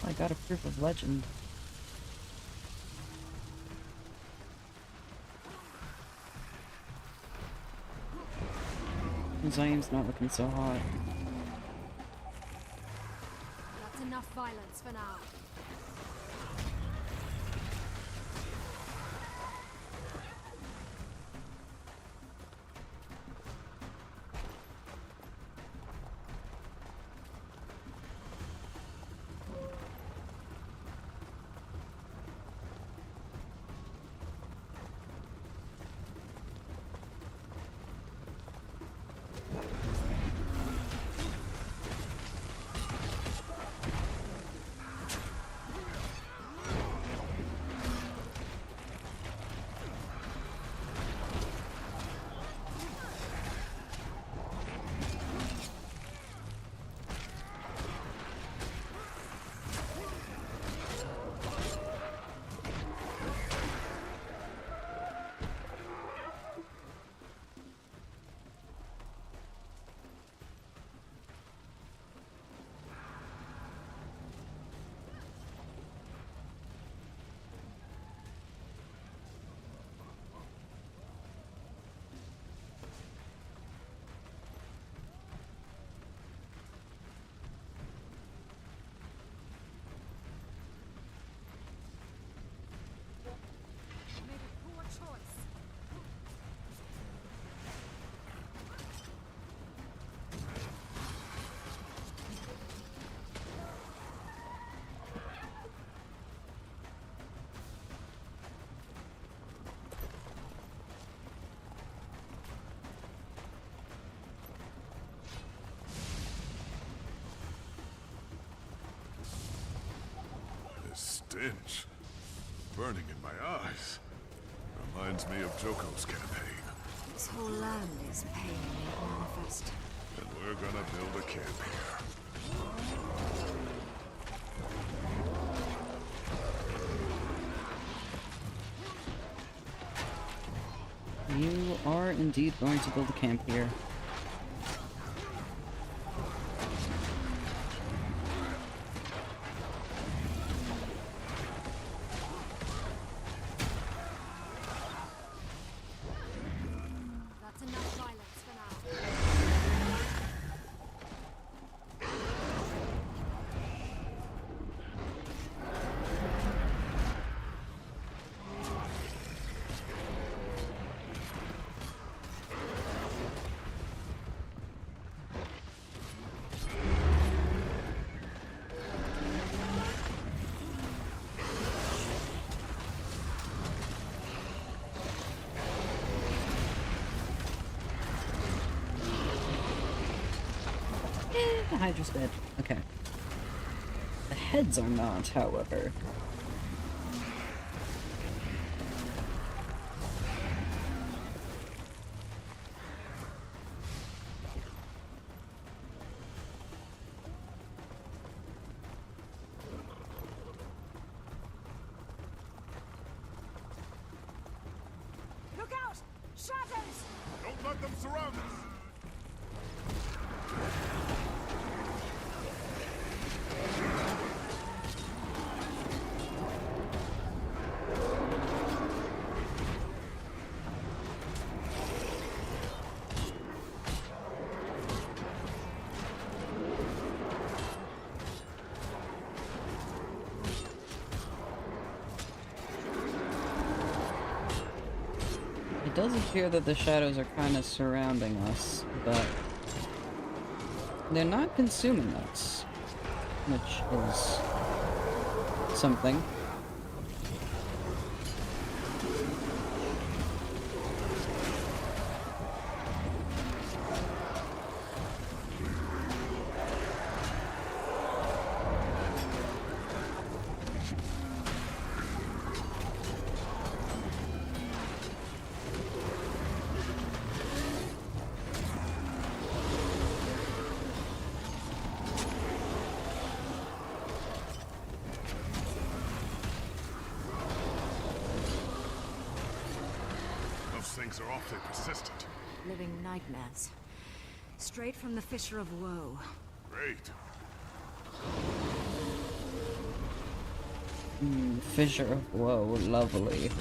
I got a proof of legend. Zion's not looking so hot. That's enough violence for now. stench. Burning in my eyes. Reminds me of Joko's campaign. This whole land is pain made manifest. And we're gonna build a camp here. You are indeed going to build a camp here. That's enough violence for now. The Hydra's dead. Okay. The heads are not, however. Look out! Shadows! Don't let them surround us! It does appear that the shadows are kind of surrounding us, but they're not consuming us, which is something. Things are awfully persistent. Living nightmares. Straight from the Fissure of Woe. Great. Fissure of Woe, lovely.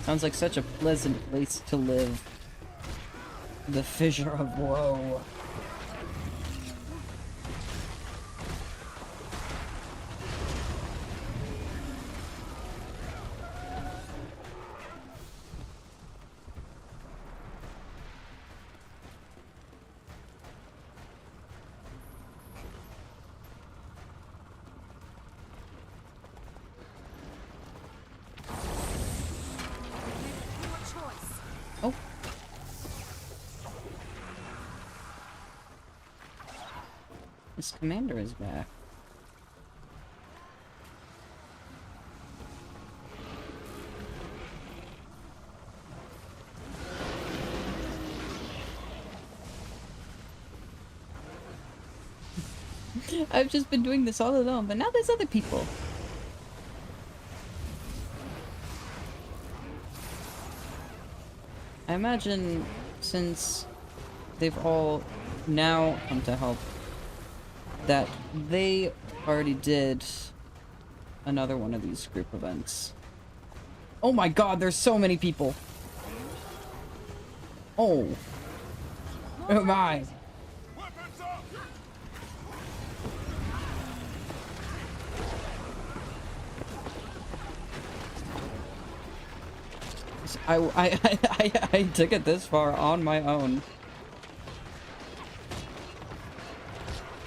Sounds like such a pleasant place to live. The Fissure of Woe. Oh. This commander is back. I've just been doing this all alone, but now there's other people. I imagine since they've all now come to help, that they already did another one of these group events. Oh my god, there's so many people! Oh. Oh my. I took it this far on my own.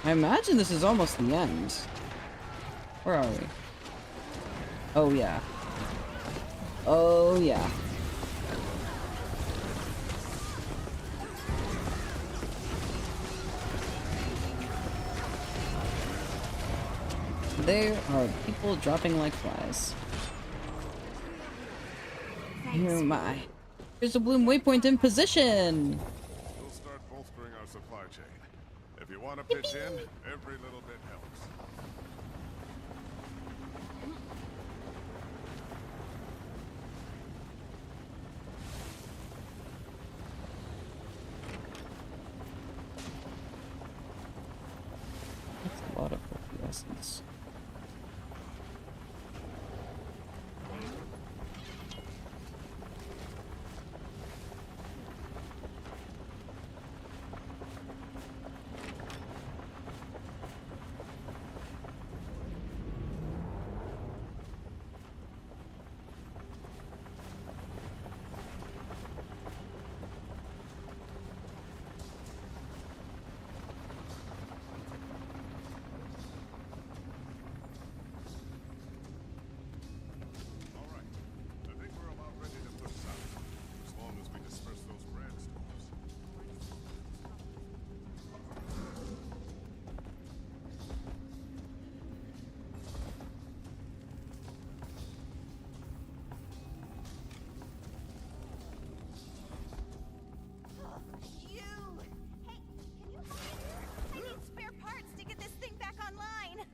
I imagine this is almost the end. Where are we? Oh yeah. Oh yeah. There are people dropping like flies. Oh my. Here's a bloom waypoint in position! We'll start bolstering our supply chain. If you want to pitch in, every little bit helps. That's a lot of essence. You! Hey, can you help me? I need spare parts to get this thing back online.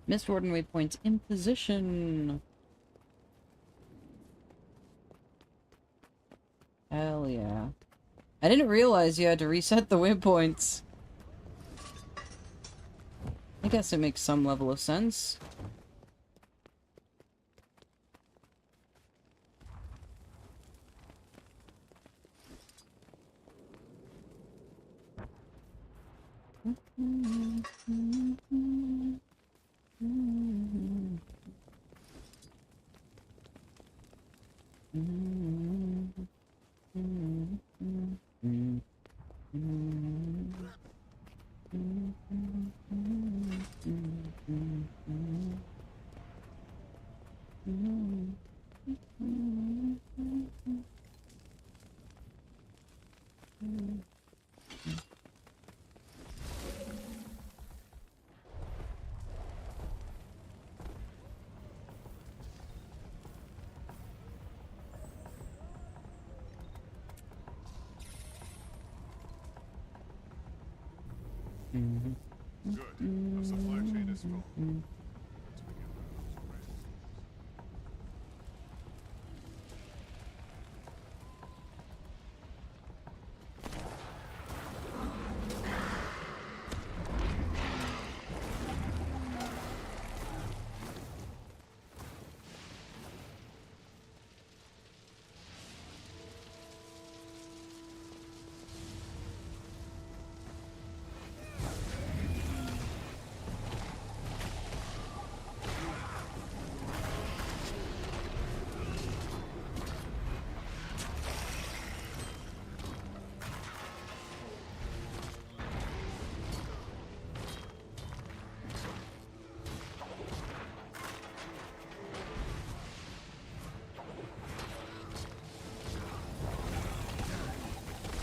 Mist Warden waypoints in position. Hell yeah. I didn't realize you had to reset the waypoints. I guess it makes some level of sense. Good. The supply chain is full. Let's begin those raids.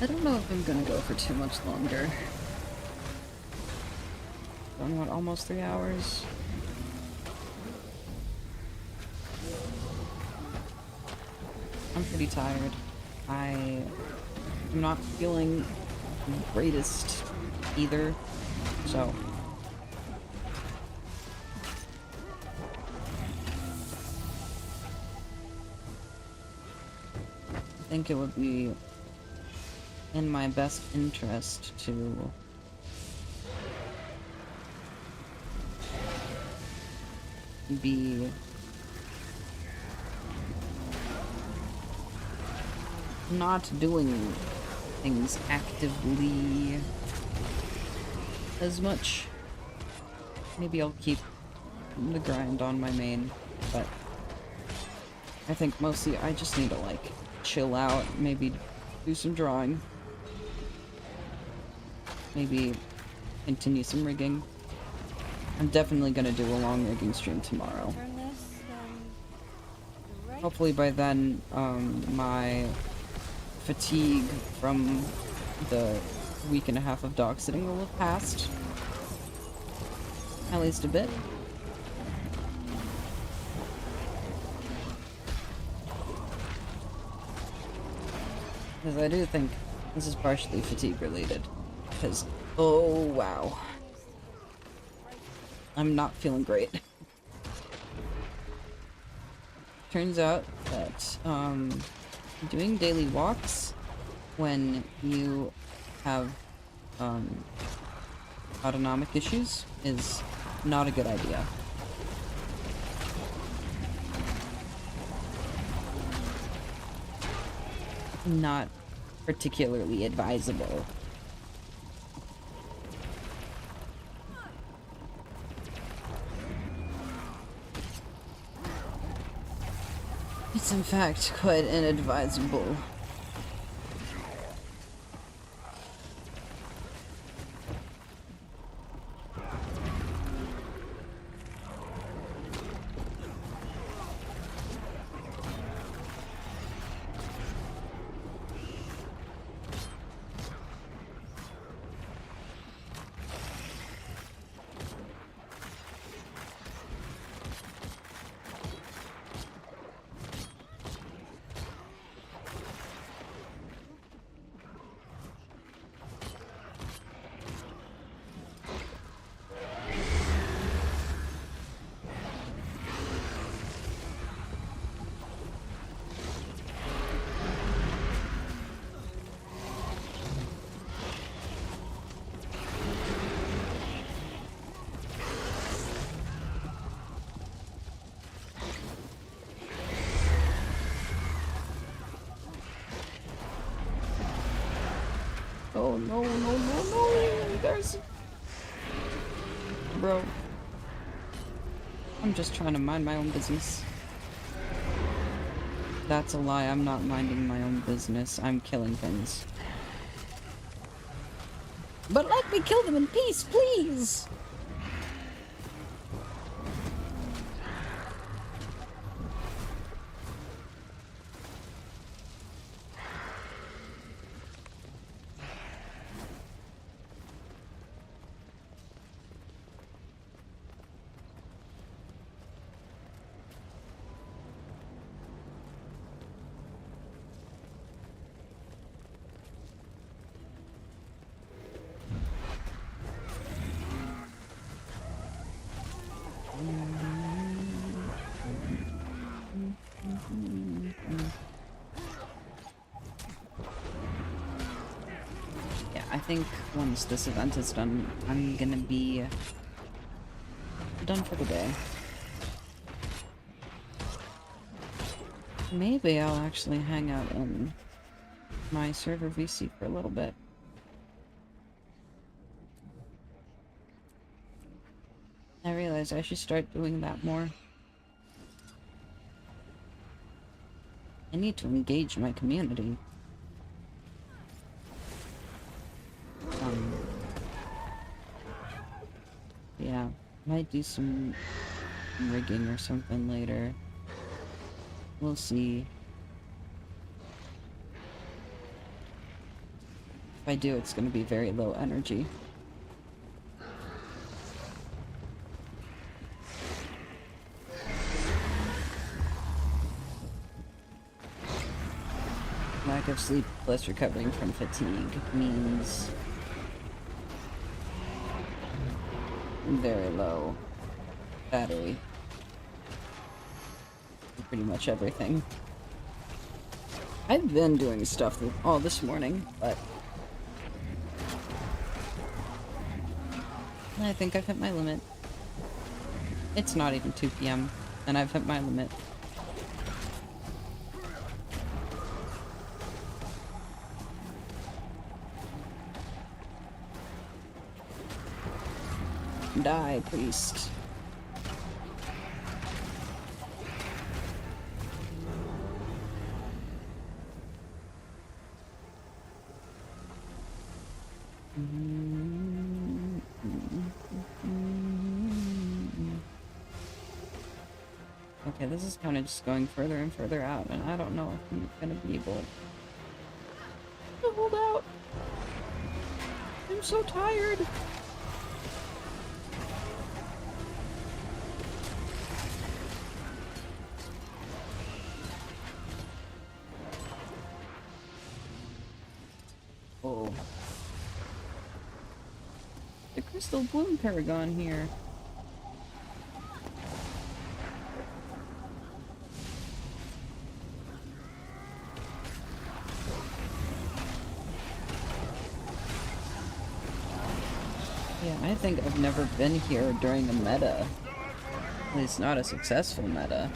I don't know if I'm gonna go for too much longer. Going what, almost 3 hours? I'm pretty tired. I'm not feeling the greatest either, so. I think it would be in my best interest to be not doing things actively as much. Maybe I'll keep the grind on my main, but I think mostly I just need to, like, chill out, maybe do some drawing. Maybe continue some rigging. I'm definitely gonna do a long rigging stream tomorrow. Turn this, right. Hopefully by then, my fatigue from the week and a half of dog sitting will have passed. At least a bit. Because I do think this is partially fatigue related. Because, oh wow. I'm not feeling great. Turns out that, doing daily walks when you have, autonomic issues is not a good idea. Not particularly advisable. It's in fact quite inadvisable. Oh no, no, no, no! There's... Bro. I'm just trying to mind my own business. That's a lie, I'm not minding my own business. I'm killing things. But let me kill them in peace, please! Yeah, I think once this event is done, I'm gonna be done for the day. Maybe I'll actually hang out in my server VC for a little bit. I realize I should start doing that more. I need to engage my community. Yeah, might do some rigging or something later. We'll see. If I do, it's gonna be very low energy. Lack of sleep plus recovering from fatigue means very low battery. Pretty much everything. I've been doing stuff all this morning, but I think I've hit my limit. It's not even 2 PM, and I've hit my limit. Die, priest. Okay, this is kind of just going further and further out, and I don't know if I'm gonna be able to hold out. I'm so tired. Oh. The crystal bloom paragon here. Yeah, I think I've never been here during a meta. At least not a successful meta.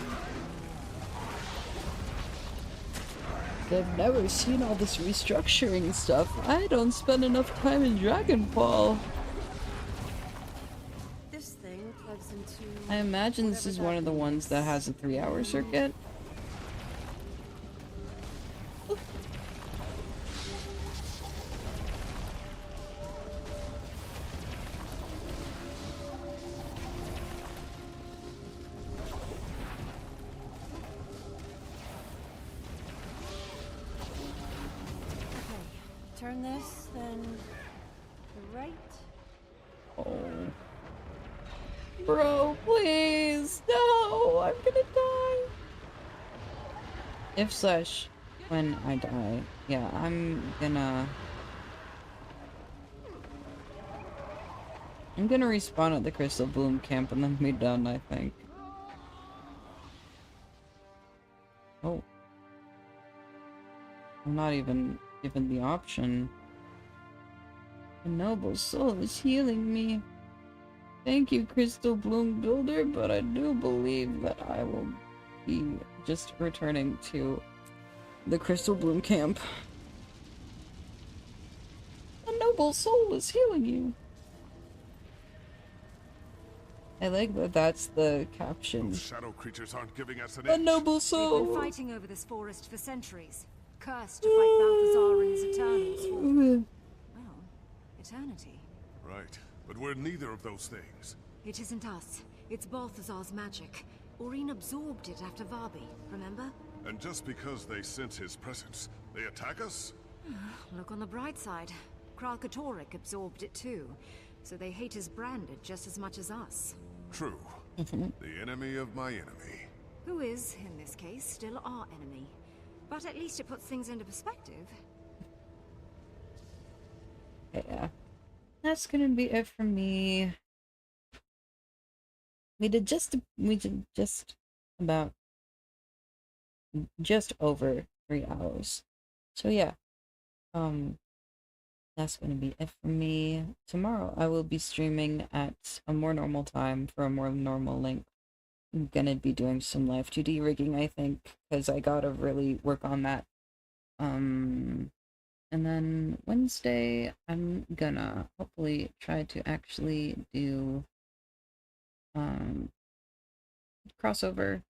I've never seen all this restructuring stuff. I don't spend enough time in Dragon Ball. This thing plugs into. I imagine this is one of the ones that has a 3-hour circuit. Turn this, then the right. Oh. Bro, please! No! I'm gonna die! If slash when I die, yeah, I'm gonna respawn at the Crystal Bloom camp and then be done, I think. Oh. I'm not even given the option. A noble soul is healing me. Thank you, Crystal Bloom Builder, but I do believe that I will be just returning to the Crystal Bloom camp. A noble soul is healing you. I like that that's the caption. Those shadow creatures aren't giving us an A inch. noble We've soul! been fighting over this forest for centuries. Cursed to fight Balthazar and his Eternals for, well, eternity. Right, but we're neither of those things. It isn't us. It's Balthazar's magic. Aurene absorbed it after Varby, remember? And just because they sense his presence, they attack us? Look on the bright side. Kralkatorrik absorbed it too, so they hate his branded just as much as us. True. The enemy of my enemy. Who is, in this case, still our enemy. But at least it puts things into perspective. Yeah. That's gonna be it for me. We did just about just over 3 hours. So yeah. That's gonna be it for me. Tomorrow I will be streaming at a more normal time for a more normal length. I'm gonna be doing some live 2D rigging, I think, because I gotta really work on that. And then Wednesday, I'm gonna hopefully try to actually do crossover.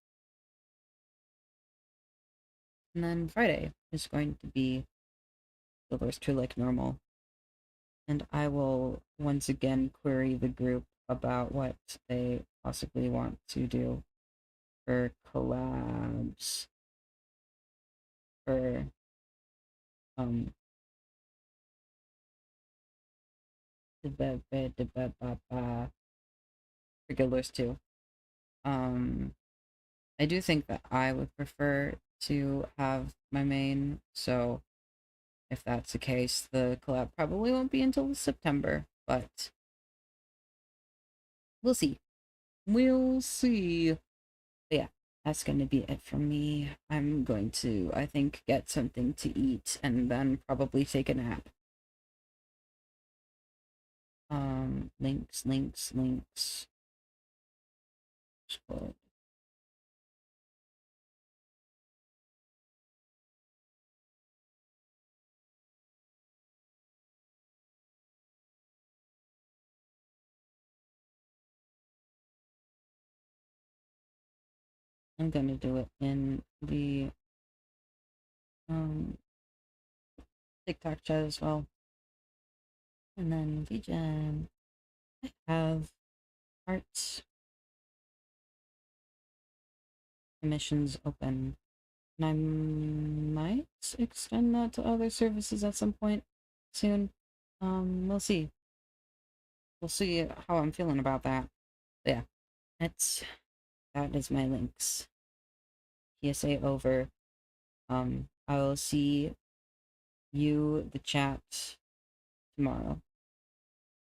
And then Friday is going to be Silver's True Like Normal. And I will once again query the group about what they possibly want to do for collabs for for Guild Wars 2. I do think that I would prefer to have my main, so if that's the case, the collab probably won't be until September, but we'll see. We'll see. But yeah, that's going to be it from me. I'm going to, I think, get something to eat and then probably take a nap. Links. Discord. I'm gonna do it in the TikTok chat as well. And then VGen, I have art commissions open. And I might extend that to other services at some point soon. We'll see. We'll see how I'm feeling about that. But yeah, that is my links. PSA over. I will see you, the chat, tomorrow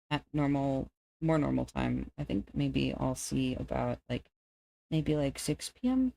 at more normal time. I think maybe I'll see about maybe 6 p.m.